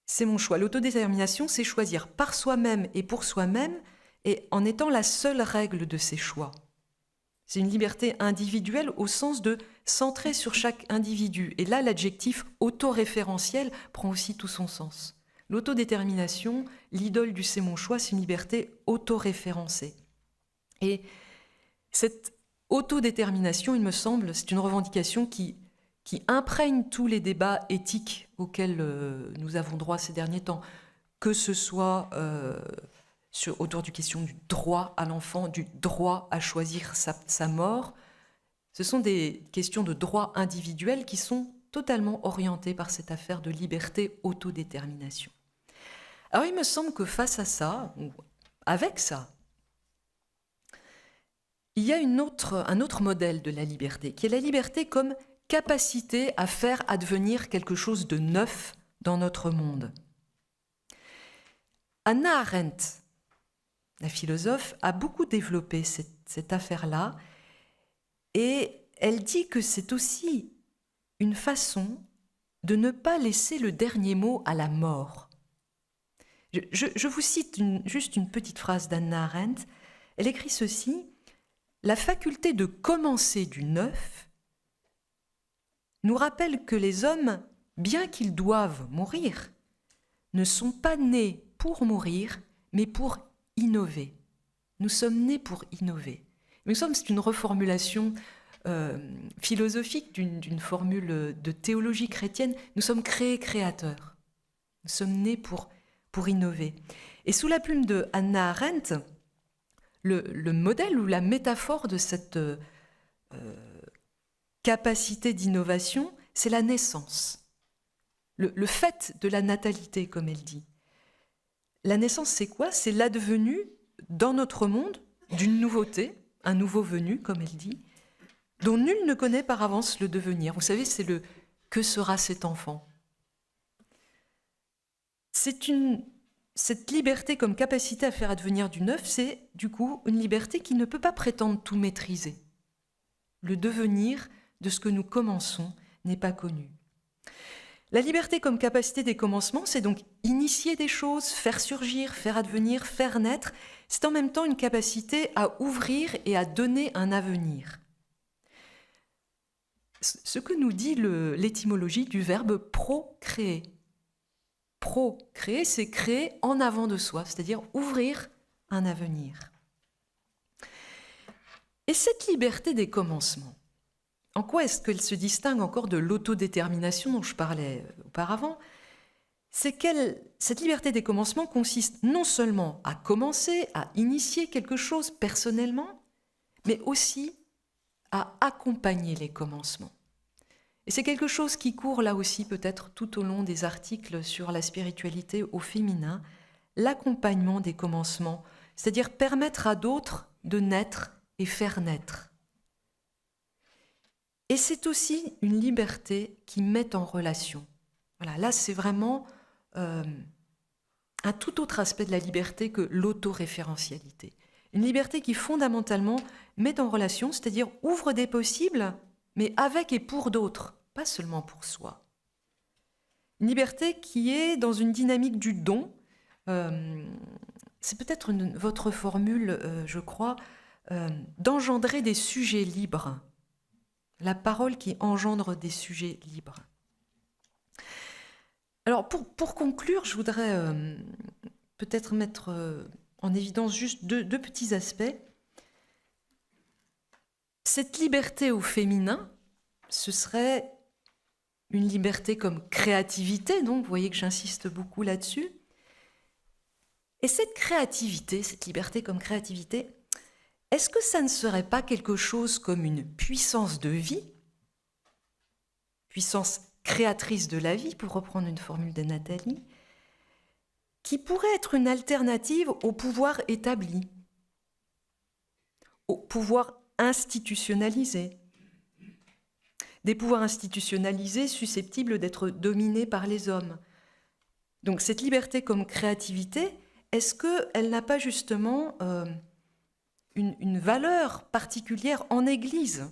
C'est mon choix. L'autodétermination, c'est choisir par soi-même et pour soi-même, et en étant la seule règle de ses choix. C'est une liberté individuelle au sens de centrer sur chaque individu. Et là, l'adjectif autoréférentiel prend aussi tout son sens. L'autodétermination, l'idole du « c'est mon choix », c'est une liberté autoréférencée. Et cette autodétermination, il me semble, c'est une revendication qui imprègne tous les débats éthiques auxquels nous avons droit ces derniers temps, que ce soit autour du question du droit à l'enfant, du droit à choisir sa mort. Ce sont des questions de droit individuel qui sont totalement orientées par cette affaire de liberté, autodétermination. Alors il me semble que face à ça, ou avec ça, il y a un autre modèle de la liberté, qui est la liberté comme capacité à faire advenir quelque chose de neuf dans notre monde. Hannah Arendt, la philosophe, a beaucoup développé cette affaire-là, et elle dit que c'est aussi une façon de ne pas laisser le dernier mot à la mort. Je vous cite juste une petite phrase d'Hannah Arendt. Elle écrit ceci: « La faculté de commencer du neuf nous rappelle que les hommes, bien qu'ils doivent mourir, ne sont pas nés pour mourir, mais pour innover. Nous sommes nés pour innover. » C'est une reformulation philosophique d'une formule de théologie chrétienne. Nous sommes créés créateurs. Nous sommes nés pour innover. Et sous la plume de Hannah Arendt, le modèle ou la métaphore de cette capacité d'innovation, c'est la naissance. Le fait de la natalité, comme elle dit. La naissance, c'est quoi? C'est l'advenue dans notre monde d'une nouveauté, un nouveau venu, comme elle dit, dont nul ne connaît par avance le devenir. Vous savez, c'est le « que sera cet enfant ?» Cette liberté comme capacité à faire advenir du neuf, c'est du coup une liberté qui ne peut pas prétendre tout maîtriser. Le devenir de ce que nous commençons n'est pas connu. La liberté comme capacité des commencements, c'est donc initier des choses, faire surgir, faire advenir, faire naître. C'est en même temps une capacité à ouvrir et à donner un avenir. Ce que nous dit l'étymologie du verbe procréer. Procréer, c'est créer en avant de soi, c'est-à-dire ouvrir un avenir. Et cette liberté des commencements, en quoi est-ce qu'elle se distingue encore de l'autodétermination dont je parlais auparavant? C'est cette liberté des commencements consiste non seulement à commencer, à initier quelque chose personnellement, mais aussi à accompagner les commencements. Et c'est quelque chose qui court là aussi peut-être tout au long des articles sur la spiritualité au féminin, l'accompagnement des commencements, c'est-à-dire permettre à d'autres de naître et faire naître. Et c'est aussi une liberté qui met en relation. Voilà, là c'est vraiment un tout autre aspect de la liberté que l'autoréférentialité. Une liberté qui fondamentalement met en relation, c'est-à-dire ouvre des possibles, mais avec et pour d'autres, pas seulement pour soi. Une liberté qui est dans une dynamique du don. C'est peut-être votre formule, je crois, d'engendrer des sujets libres. La parole qui engendre des sujets libres. Alors, pour conclure, je voudrais peut-être mettre en évidence juste deux petits aspects. Cette liberté au féminin, ce serait une liberté comme créativité, donc vous voyez que j'insiste beaucoup là-dessus. Et cette créativité, cette liberté comme créativité, est-ce que ça ne serait pas quelque chose comme une puissance de vie, puissance créatrice de la vie, pour reprendre une formule de Nathalie, qui pourrait être une alternative au pouvoir établi, au pouvoir institutionnalisé, des pouvoirs institutionnalisés susceptibles d'être dominés par les hommes. Donc cette liberté comme créativité, est-ce qu'elle n'a pas justement une valeur particulière en Église,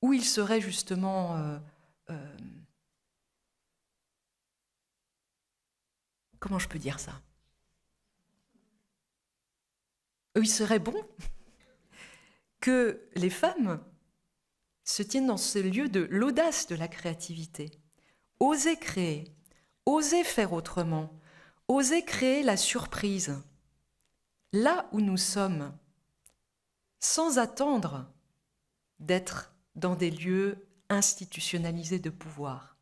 où il serait justement... comment je peux dire ça? Où il serait bon que les femmes se tiennent dans ce lieu de l'audace de la créativité, oser créer, oser faire autrement, oser créer la surprise, là où nous sommes, sans attendre d'être dans des lieux institutionnalisés de pouvoir.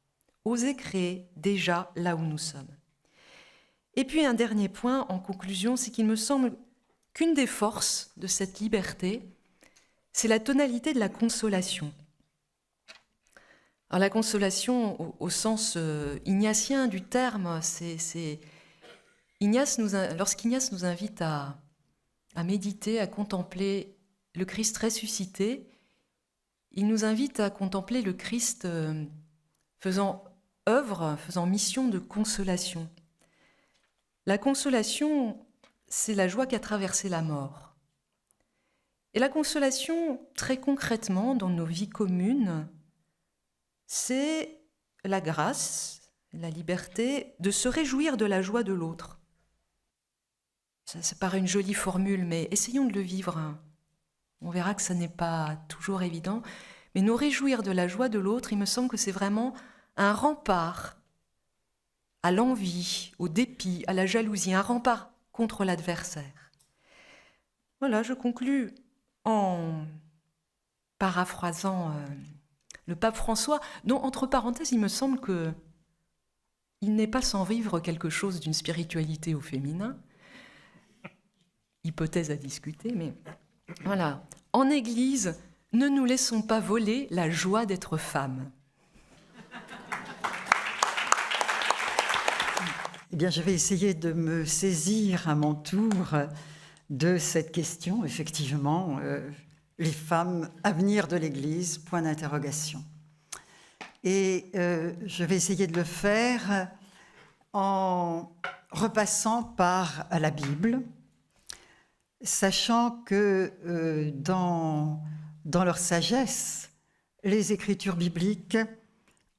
Oser créer déjà là où nous sommes. Et puis un dernier point en conclusion, c'est qu'il me semble qu'une des forces de cette liberté, c'est la tonalité de la consolation. Alors la consolation au sens ignatien du terme, lorsqu'Ignace nous invite à méditer, à contempler le Christ ressuscité, il nous invite à contempler le Christ faisant œuvre, faisant mission de consolation. La consolation, c'est la joie qu'a traversé la mort. Et la consolation, très concrètement, dans nos vies communes, c'est la grâce, la liberté de se réjouir de la joie de l'autre. Ça paraît une jolie formule, mais essayons de le vivre. On verra que ça n'est pas toujours évident. Mais nous réjouir de la joie de l'autre, il me semble que c'est vraiment un rempart à l'envie, au dépit, à la jalousie, un rempart contre l'adversaire. Voilà, je conclus en paraphrasant le pape François, dont, entre parenthèses, il me semble qu'il n'est pas sans vivre quelque chose d'une spiritualité au féminin. Hypothèse à discuter, mais voilà. En Église, ne nous laissons pas voler la joie d'être femme. Eh bien, je vais essayer de me saisir à mon tour de cette question, effectivement, les femmes, avenir de l'Église, point d'interrogation. Et je vais essayer de le faire en repassant par la Bible, sachant que dans leur sagesse, les Écritures bibliques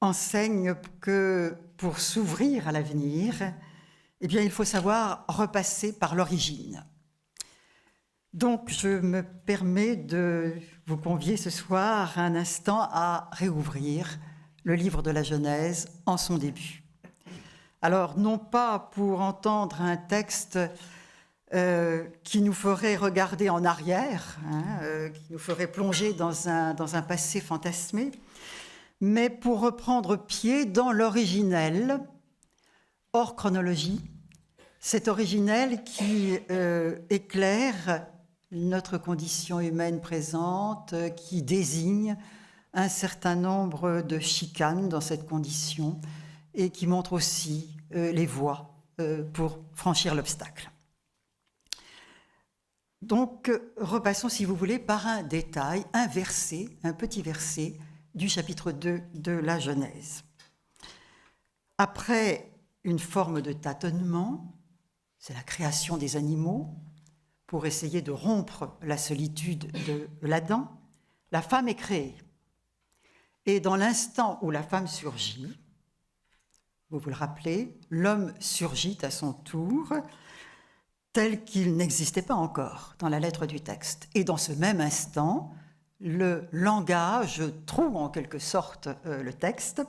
enseignent que pour s'ouvrir à l'avenir, eh bien, il faut savoir repasser par l'origine. Donc, je me permets de vous convier ce soir un instant à réouvrir le livre de la Genèse en son début. Alors, non pas pour entendre un texte qui nous ferait regarder en arrière, qui nous ferait plonger dans un passé fantasmé, mais pour reprendre pied dans l'originel, hors chronologie, cet originel qui éclaire notre condition humaine présente, qui désigne un certain nombre de chicanes dans cette condition et qui montre aussi les voies pour franchir l'obstacle. Donc, repassons, si vous voulez, par un détail, un verset, un petit verset du chapitre 2 de la Genèse. Après une forme de tâtonnement, c'est la création des animaux, pour essayer de rompre la solitude de l'Adam, la femme est créée. Et dans l'instant où la femme surgit, vous vous le rappelez, l'homme surgit à son tour, tel qu'il n'existait pas encore dans la lettre du texte. Et dans ce même instant, le langage trouve en quelque sorte le texte.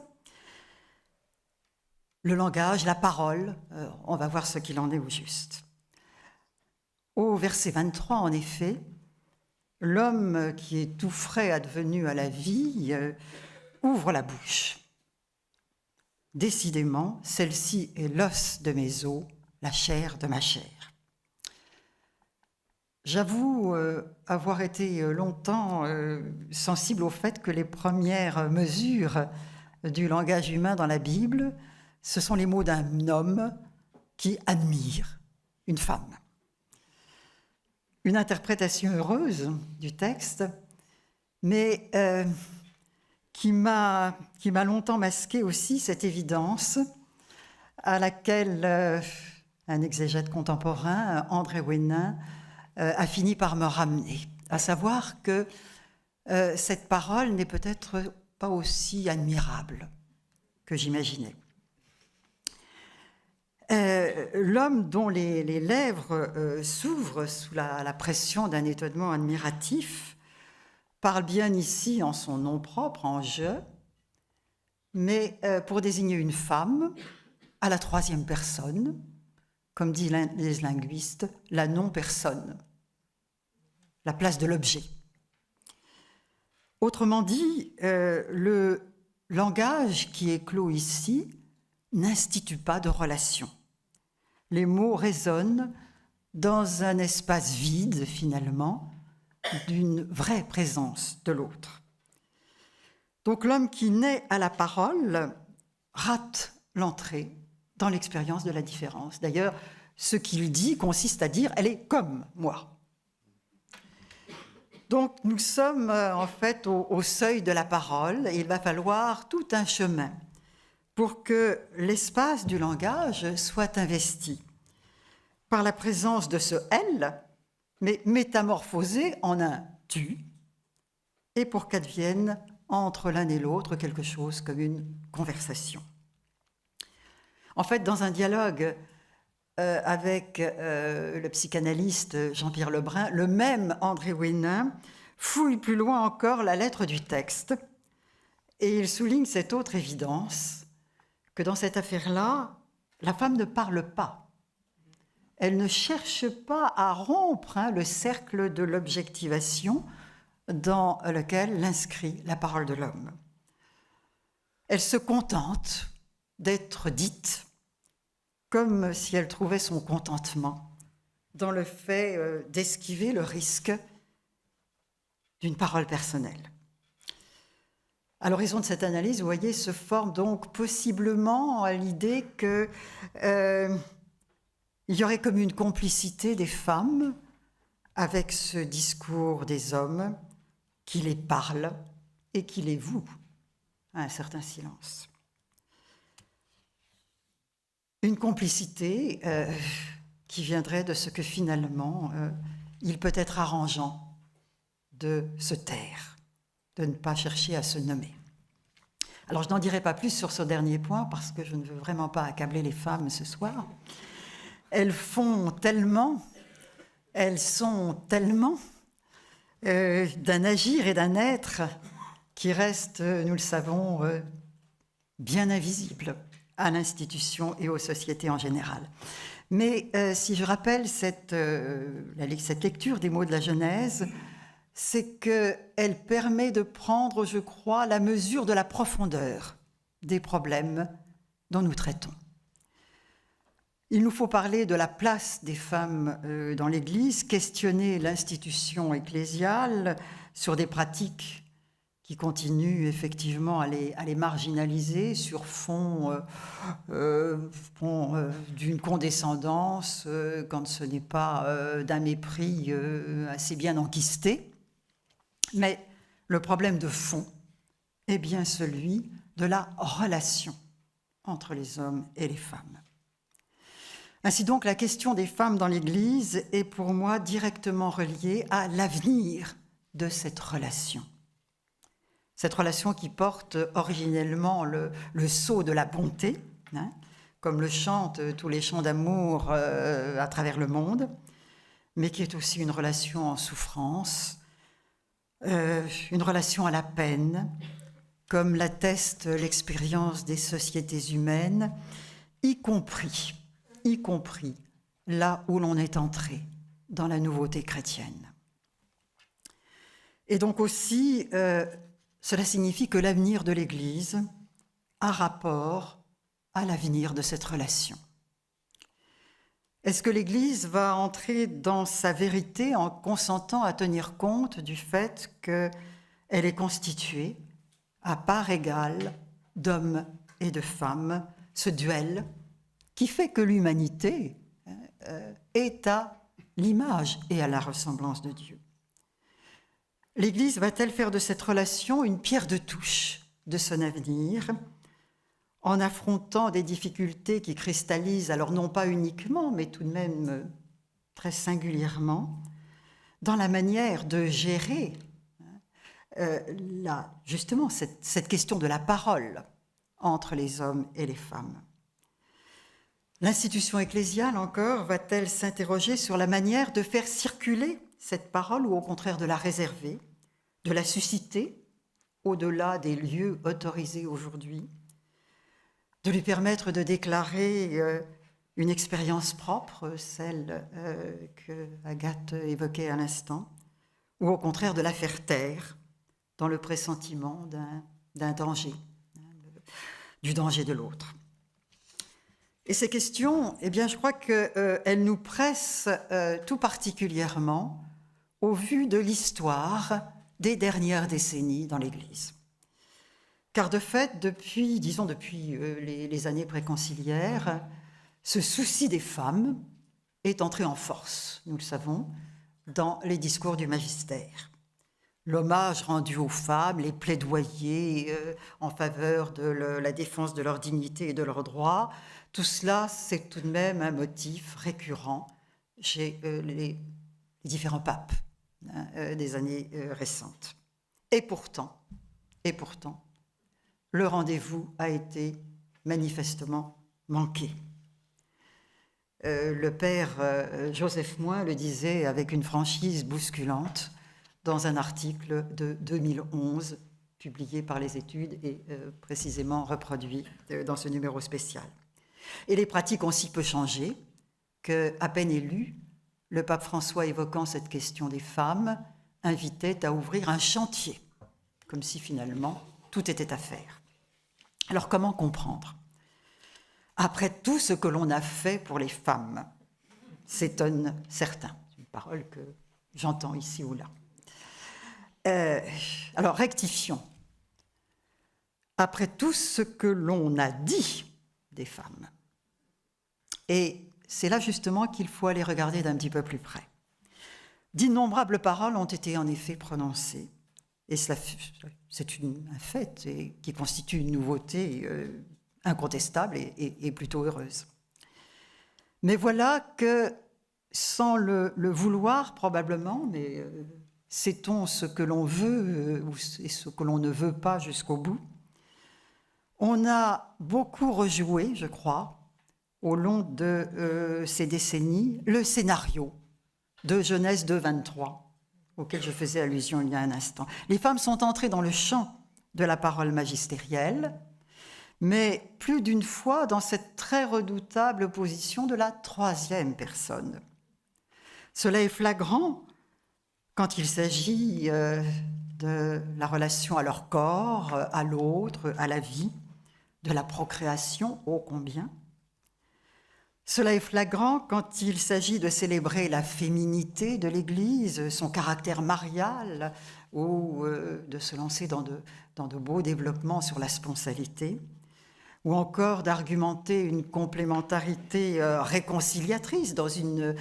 Le langage, la parole, on va voir ce qu'il en est au juste. Au verset 23, en effet, l'homme qui est tout frais advenu à la vie ouvre la bouche. Décidément, celle-ci est l'os de mes os, la chair de ma chair. J'avoue avoir été longtemps sensible au fait que les premières mesures du langage humain dans la Bible, ce sont les mots d'un homme qui admire une femme. Une interprétation heureuse du texte, mais qui m'a longtemps masqué aussi cette évidence à laquelle un exégète contemporain, André Wénin, a fini par me ramener, à savoir que cette parole n'est peut-être pas aussi admirable que j'imaginais. L'homme dont les lèvres s'ouvrent sous la pression d'un étonnement admiratif parle bien ici en son nom propre, en « je », mais pour désigner une femme à la troisième personne, comme disent les linguistes, la non-personne, la place de l'objet. Autrement dit, le langage qui est clos ici n'institue pas de relation. Les mots résonnent dans un espace vide, finalement, d'une vraie présence de l'autre. Donc l'homme qui naît à la parole rate l'entrée dans l'expérience de la différence. D'ailleurs, ce qu'il dit consiste à dire « elle est comme moi ». Donc nous sommes en fait au seuil de la parole et il va falloir tout un chemin pour que l'espace du langage soit investi par la présence de ce « elle », mais métamorphosé en un « tu », et pour qu'advienne entre l'un et l'autre quelque chose comme une conversation. En fait, dans un dialogue avec le psychanalyste Jean-Pierre Lebrun, le même André Wénin fouille plus loin encore la lettre du texte et il souligne cette autre évidence que dans cette affaire-là, la femme ne parle pas. Elle ne cherche pas à rompre le cercle de l'objectivation dans lequel l'inscrit la parole de l'homme. Elle se contente d'être dite comme si elle trouvait son contentement dans le fait d'esquiver le risque d'une parole personnelle. À l'horizon de cette analyse, vous voyez, se forme donc possiblement l'idée que il y aurait comme une complicité des femmes avec ce discours des hommes qui les parle et qui les voue à un certain silence. Une complicité qui viendrait de ce que finalement il peut être arrangeant de se taire, de ne pas chercher à se nommer. Alors je n'en dirai pas plus sur ce dernier point parce que je ne veux vraiment pas accabler les femmes ce soir. Elles font tellement, elles sont tellement d'un agir et d'un être qui reste, nous le savons, bien invisible à l'institution et aux sociétés en général. Mais si je rappelle cette lecture des mots de la Genèse, c'est qu'elle permet de prendre, je crois, la mesure de la profondeur des problèmes dont nous traitons. Il nous faut parler de la place des femmes dans l'Église, questionner l'institution ecclésiale sur des pratiques qui continuent effectivement à les marginaliser sur fond d'une condescendance quand ce n'est pas d'un mépris assez bien enquisté. Mais le problème de fond est bien celui de la relation entre les hommes et les femmes. Ainsi donc, la question des femmes dans l'Église est pour moi directement reliée à l'avenir de cette relation. Cette relation qui porte originellement le sceau de la bonté, hein, comme le chantent tous les chants d'amour à travers le monde, mais qui est aussi une relation en souffrance, une relation à la peine, comme l'atteste l'expérience des sociétés humaines, y compris là où l'on est entré dans la nouveauté chrétienne. Et donc aussi, cela signifie que l'avenir de l'Église a rapport à l'avenir de cette relation. Est-ce que l'Église va entrer dans sa vérité en consentant à tenir compte du fait qu'elle est constituée à part égale d'hommes et de femmes, ce duel qui fait que l'humanité est à l'image et à la ressemblance de Dieu? L'Église va-t-elle faire de cette relation une pierre de touche de son avenir en affrontant des difficultés qui cristallisent, alors non pas uniquement, mais tout de même très singulièrement, dans la manière de gérer justement cette question de la parole entre les hommes et les femmes. L'institution ecclésiale, encore, va-t-elle s'interroger sur la manière de faire circuler cette parole ou au contraire de la réserver, de la susciter au-delà des lieux autorisés aujourd'hui, de lui permettre de déclarer une expérience propre, celle que Agathe évoquait à l'instant, ou au contraire de la faire taire dans le pressentiment d'un danger, du danger de l'autre. Et ces questions, eh bien, je crois qu'elles nous pressent tout particulièrement au vu de l'histoire des dernières décennies dans l'Église. Car de fait, depuis les années préconciliaires, ce souci des femmes est entré en force, nous le savons, dans les discours du magistère. L'hommage rendu aux femmes, les plaidoyers en faveur de la défense de leur dignité et de leurs droits, tout cela, c'est tout de même un motif récurrent chez les différents papes des années récentes. Et pourtant, le rendez-vous a été manifestement manqué. Le père Joseph Moin le disait avec une franchise bousculante dans un article de 2011 publié par les Études et précisément reproduit dans ce numéro spécial. Et les pratiques ont si peu changé qu'à peine élu, le pape François, évoquant cette question des femmes, invitait à ouvrir un chantier, comme si finalement tout était à faire. Alors comment comprendre ? Après tout ce que l'on a fait pour les femmes, s'étonnent certains. C'est une parole que j'entends ici ou là. Alors rectifions. Après tout ce que l'on a dit des femmes. Et c'est là justement qu'il faut aller regarder d'un petit peu plus près. D'innombrables paroles ont été en effet prononcées. Et cela, c'est un fait et qui constitue une nouveauté incontestable et plutôt heureuse. Mais voilà que, sans le vouloir probablement, mais sait-on ce que l'on veut et ce que l'on ne veut pas jusqu'au bout, on a beaucoup rejoué, je crois, au long de ces décennies, le scénario de Genèse 2:23, auquel je faisais allusion il y a un instant. Les femmes sont entrées dans le champ de la parole magistérielle, mais plus d'une fois dans cette très redoutable position de la troisième personne. Cela est flagrant quand il s'agit de la relation à leur corps, à l'autre, à la vie, de la procréation, ô combien. Cela est flagrant quand il s'agit de célébrer la féminité de l'Église, son caractère marial, ou de se lancer dans de beaux développements sur la sponsalité, ou encore d'argumenter une complémentarité réconciliatrice dans une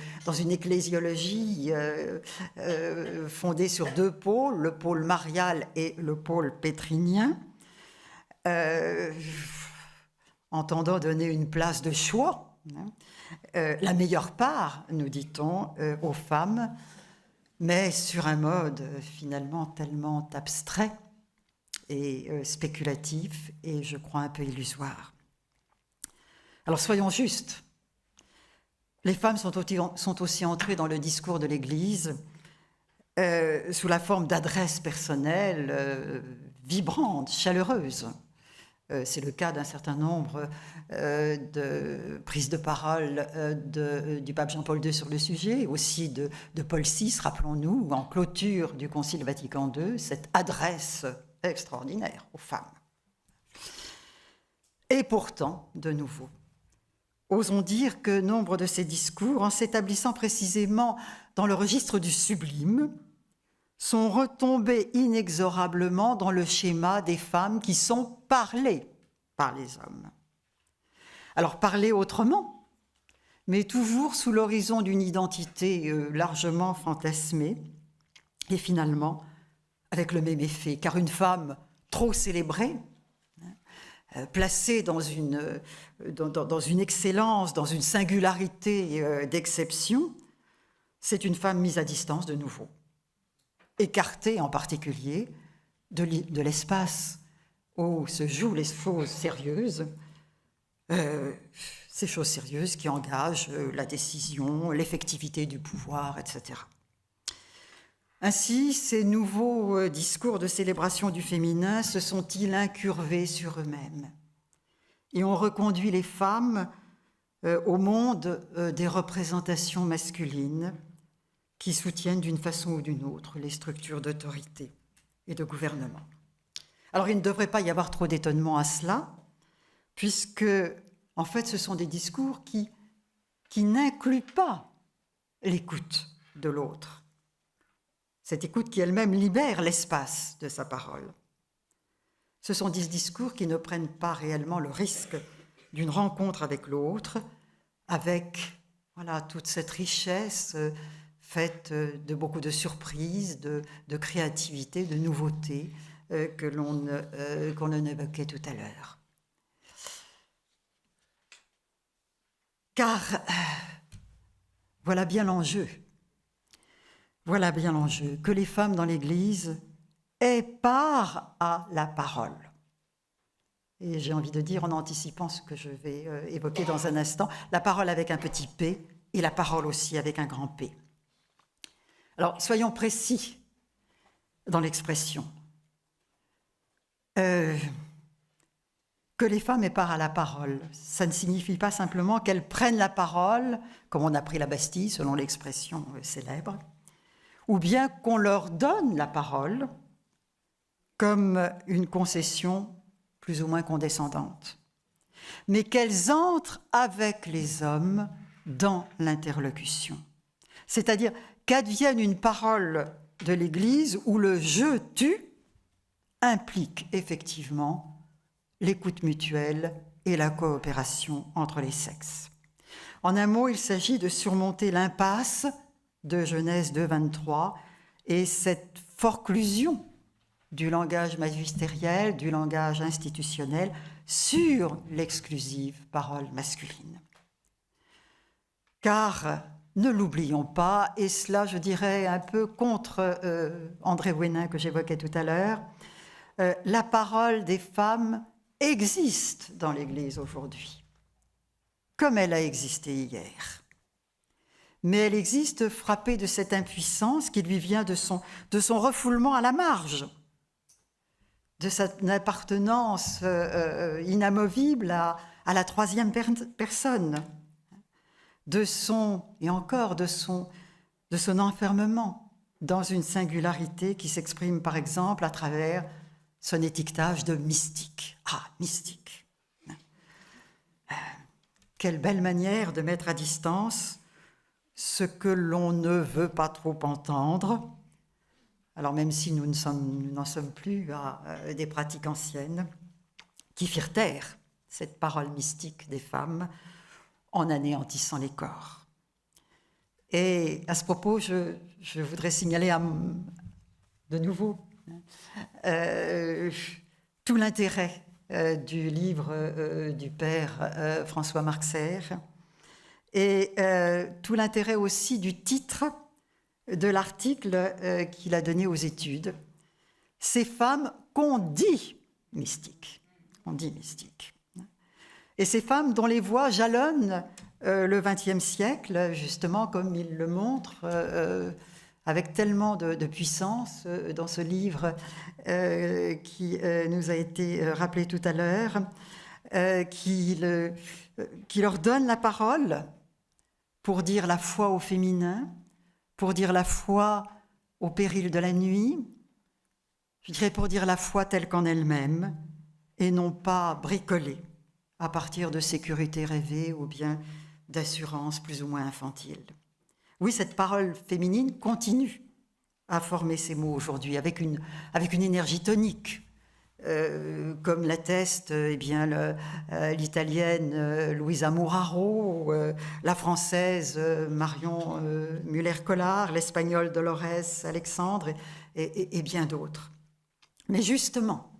ecclésiologie fondée sur deux pôles, le pôle marial et le pôle pétrinien, entendant donner une place de choix, la meilleure part, nous dit-on, aux femmes, mais sur un mode finalement tellement abstrait et spéculatif et je crois un peu illusoire. Alors soyons justes, les femmes sont aussi entrées dans le discours de l'Église sous la forme d'adresses personnelles vibrantes, chaleureuses. C'est le cas d'un certain nombre de prises de parole du pape Jean-Paul II sur le sujet, aussi de Paul VI, rappelons-nous, en clôture du Concile Vatican II, cette adresse extraordinaire aux femmes. Et pourtant, de nouveau, osons dire que nombre de ces discours, en s'établissant précisément dans le registre du sublime, sont retombés inexorablement dans le schéma des femmes qui sont parlées par les hommes. Alors parlées autrement, mais toujours sous l'horizon d'une identité largement fantasmée, et finalement avec le même effet, car une femme trop célébrée placée dans une excellence, dans une singularité d'exception, c'est une femme mise à distance de nouveau, écartée en particulier de l'espace où se jouent les choses sérieuses, ces choses sérieuses qui engagent la décision, l'effectivité du pouvoir, etc. Ainsi, ces nouveaux discours de célébration du féminin se sont-ils incurvés sur eux-mêmes et ont reconduit les femmes au monde des représentations masculines qui soutiennent d'une façon ou d'une autre les structures d'autorité et de gouvernement. Alors, il ne devrait pas y avoir trop d'étonnement à cela, puisque, en fait, ce sont des discours qui n'incluent pas l'écoute de l'autre. Cette écoute qui elle-même libère l'espace de sa parole. Ce sont des discours qui ne prennent pas réellement le risque d'une rencontre avec l'autre, avec toute cette richesse faite de beaucoup de surprises, de créativité, de nouveautés qu'on évoquait tout à l'heure. Car voilà bien l'enjeu. Voilà bien l'enjeu, que les femmes dans l'Église aient part à la parole. Et j'ai envie de dire, en anticipant ce que je vais évoquer dans un instant, la parole avec un petit p et la parole aussi avec un grand P. Alors, soyons précis dans l'expression. Que les femmes aient part à la parole, ça ne signifie pas simplement qu'elles prennent la parole, comme on a pris la Bastille, selon l'expression célèbre, ou bien qu'on leur donne la parole comme une concession plus ou moins condescendante, mais qu'elles entrent avec les hommes dans l'interlocution. C'est-à-dire qu'advienne une parole de l'Église où le « je » tue implique effectivement l'écoute mutuelle et la coopération entre les sexes. En un mot, il s'agit de surmonter l'impasse de Genèse 2, 23 et cette forclusion du langage magistériel, du langage institutionnel sur l'exclusive parole masculine. Car, ne l'oublions pas, et cela je dirais un peu contre André Ouénin que j'évoquais tout à l'heure, la parole des femmes existe dans l'Église aujourd'hui, comme elle a existé hier. Mais elle existe frappée de cette impuissance qui lui vient de son refoulement à la marge, de cette appartenance inamovible à la troisième personne, de son enfermement dans une singularité qui s'exprime par exemple à travers son étiquetage de mystique. Ah, mystique. Quelle belle manière de mettre à distance ce que l'on ne veut pas trop entendre. Alors même si nous n'en sommes plus à des pratiques anciennes qui firent taire cette parole mystique des femmes en anéantissant les corps. Et à ce propos, je voudrais signaler de nouveau tout l'intérêt du livre du père François Marxer et tout l'intérêt aussi du titre de l'article qu'il a donné aux études. Ces femmes qu'on dit mystiques. On dit mystiques. Et ces femmes dont les voix jalonnent le XXe siècle, justement comme il le montre avec tellement de puissance dans ce livre qui nous a été rappelé tout à l'heure, qui leur donne la parole pour dire la foi au féminin, pour dire la foi au péril de la nuit, je dirais pour dire la foi telle qu'en elle-même, et non pas bricolée à partir de sécurité rêvée ou bien d'assurance plus ou moins infantile. Oui, cette parole féminine continue à former ces mots aujourd'hui avec une énergie tonique, comme l'atteste l'italienne Luisa Muraro, la française Marion Muller-Collard, l'espagnole Dolores Alexandre et bien d'autres. Mais justement,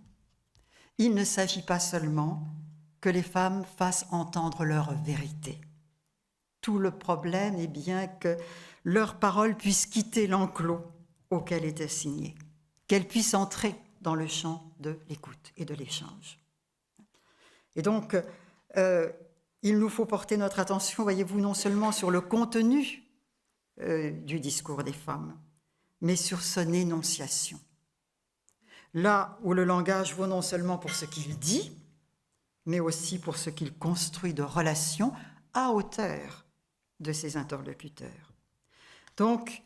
il ne s'agit pas seulement que les femmes fassent entendre leur vérité. Tout le problème est bien que leurs paroles puissent quitter l'enclos auquel étaient signées, qu'elles puissent entrer dans le champ de l'écoute et de l'échange. Et donc, il nous faut porter notre attention, voyez-vous, non seulement sur le contenu du discours des femmes, mais sur son énonciation. Là où le langage vaut non seulement pour ce qu'il dit, mais aussi pour ce qu'il construit de relations à hauteur de ses interlocuteurs. Donc,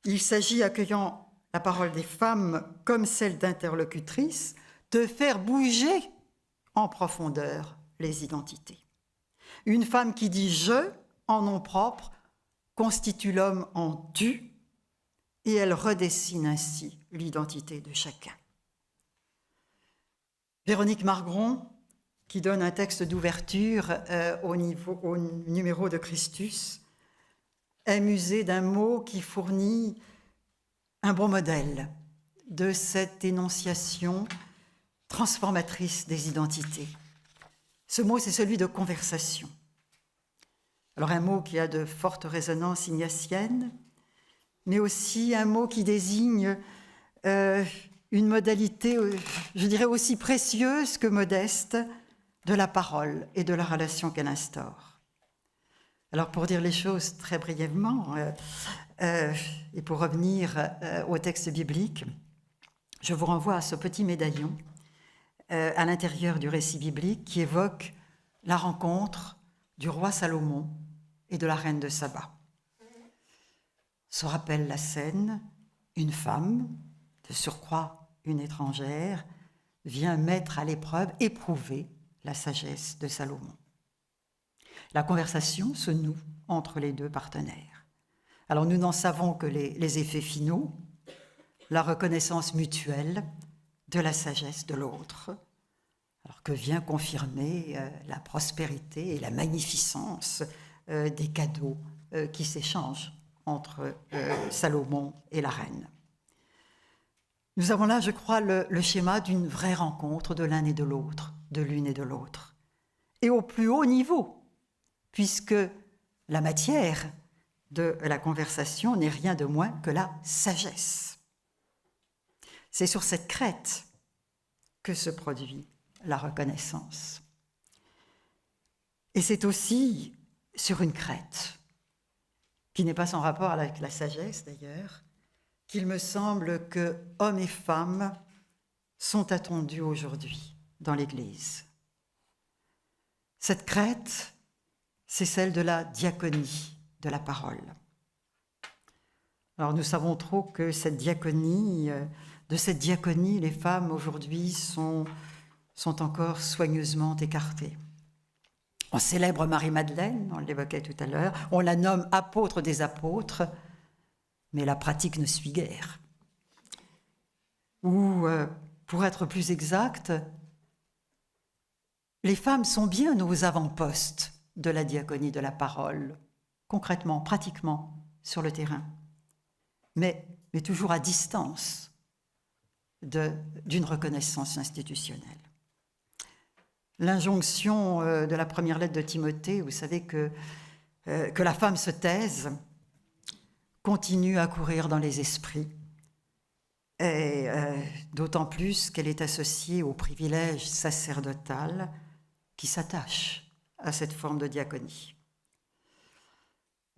il s'agit, accueillant la parole des femmes comme celle d'interlocutrices, de faire bouger en profondeur les identités. Une femme qui dit « je » en nom propre constitue l'homme en « tu » et elle redessine ainsi l'identité de chacun. Véronique Margron, qui donne un texte d'ouverture au numéro de Christus, est musée d'un mot qui fournit un bon modèle de cette énonciation transformatrice des identités. Ce mot, c'est celui de conversation. Alors un mot qui a de fortes résonances ignatiennes, mais aussi un mot qui désigne une modalité, je dirais, aussi précieuse que modeste de la parole et de la relation qu'elle instaure. Alors pour dire les choses très brièvement, et pour revenir au texte biblique, je vous renvoie à ce petit médaillon à l'intérieur du récit biblique qui évoque la rencontre du roi Salomon et de la reine de Saba. Se rappelle la scène, une femme, de surcroît une étrangère, vient mettre à l'épreuve, éprouver la sagesse de Salomon. La conversation se noue entre les deux partenaires. Alors nous n'en savons que les effets finaux, la reconnaissance mutuelle de la sagesse de l'autre, alors que vient confirmer la prospérité et la magnificence des cadeaux qui s'échangent entre Salomon et la reine. Nous avons là, je crois, le schéma d'une vraie rencontre de l'un et de l'autre, de l'une et de l'autre, et au plus haut niveau, puisque la matière de la conversation n'est rien de moins que la sagesse. C'est sur cette crête que se produit la reconnaissance. Et c'est aussi sur une crête, qui n'est pas sans rapport avec la sagesse d'ailleurs, qu'il me semble que hommes et femmes sont attendus aujourd'hui dans l'Église. Cette crête, c'est celle de la diaconie de la parole. Alors nous savons trop que de cette diaconie, les femmes aujourd'hui sont encore soigneusement écartées. On célèbre Marie-Madeleine, on l'évoquait tout à l'heure, on la nomme apôtre des apôtres, mais la pratique ne suit guère. Ou, pour être plus exact, les femmes sont bien aux avant-postes de la diaconie de la parole, concrètement, pratiquement, sur le terrain, mais toujours à distance d'une reconnaissance institutionnelle. L'injonction de la première lettre de Timothée, vous savez que la femme se taise, continue à courir dans les esprits, et d'autant plus qu'elle est associée au privilège sacerdotal qui s'attache à cette forme de diaconie.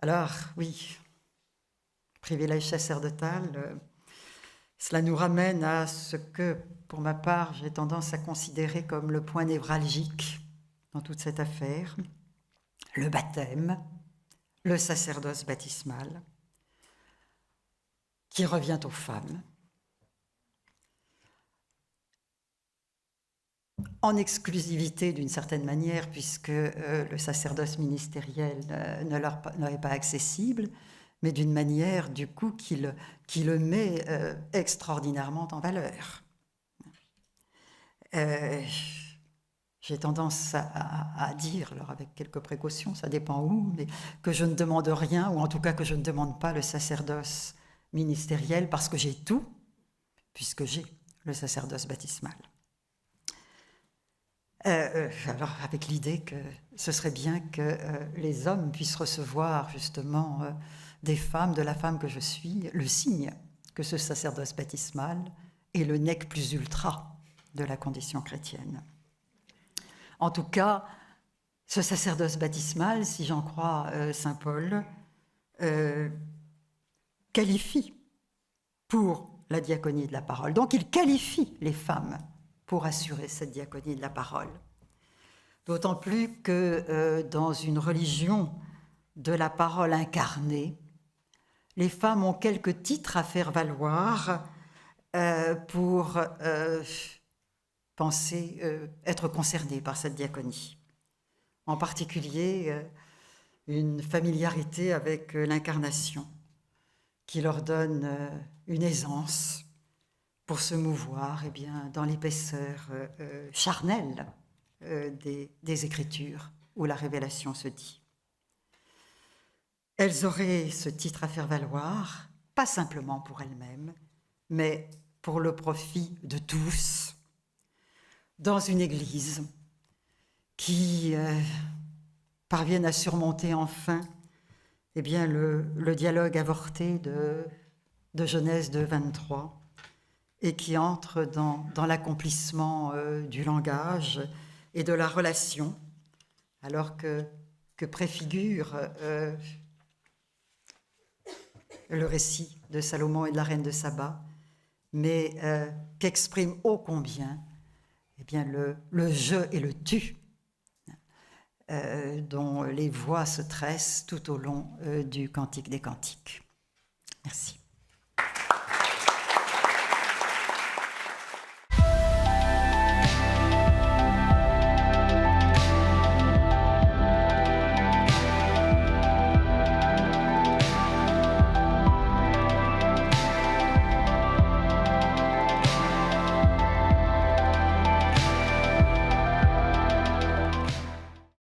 Alors, oui, privilège sacerdotal, cela nous ramène à ce que, pour ma part, j'ai tendance à considérer comme le point névralgique dans toute cette affaire, le baptême, le sacerdoce baptismal, qui revient aux femmes, en exclusivité d'une certaine manière, puisque le sacerdoce ministériel ne leur est pas accessible, mais d'une manière, du coup, qui le met extraordinairement en valeur. J'ai tendance à dire, alors avec quelques précautions, ça dépend où, mais que je ne demande rien, ou en tout cas que je ne demande pas le sacerdoce ministériel, parce que j'ai tout, puisque j'ai le sacerdoce baptismal. Alors, avec l'idée que ce serait bien que les hommes puissent recevoir justement des femmes, de la femme que je suis, le signe que ce sacerdoce baptismal est le nec plus ultra de la condition chrétienne. En tout cas, ce sacerdoce baptismal, si j'en crois saint Paul, qualifie pour la diaconie de la parole. Donc il qualifie les femmes pour assurer cette diaconie de la parole. D'autant plus que dans une religion de la parole incarnée, les femmes ont quelques titres à faire valoir pour penser être concernées par cette diaconie. En particulier, une familiarité avec l'incarnation qui leur donne une aisance pour se mouvoir dans l'épaisseur charnelle des Écritures où la révélation se dit. Elles auraient ce titre à faire valoir, pas simplement pour elles-mêmes, mais pour le profit de tous, dans une Église qui parvienne à surmonter enfin le dialogue avorté de Genèse 2:23 et qui entre dans l'accomplissement du langage et de la relation, alors que préfigure le récit de Salomon et de la reine de Saba, mais qu'exprime ô combien le je et le tu dont les voix se tressent tout au long du Cantique des Cantiques. Merci.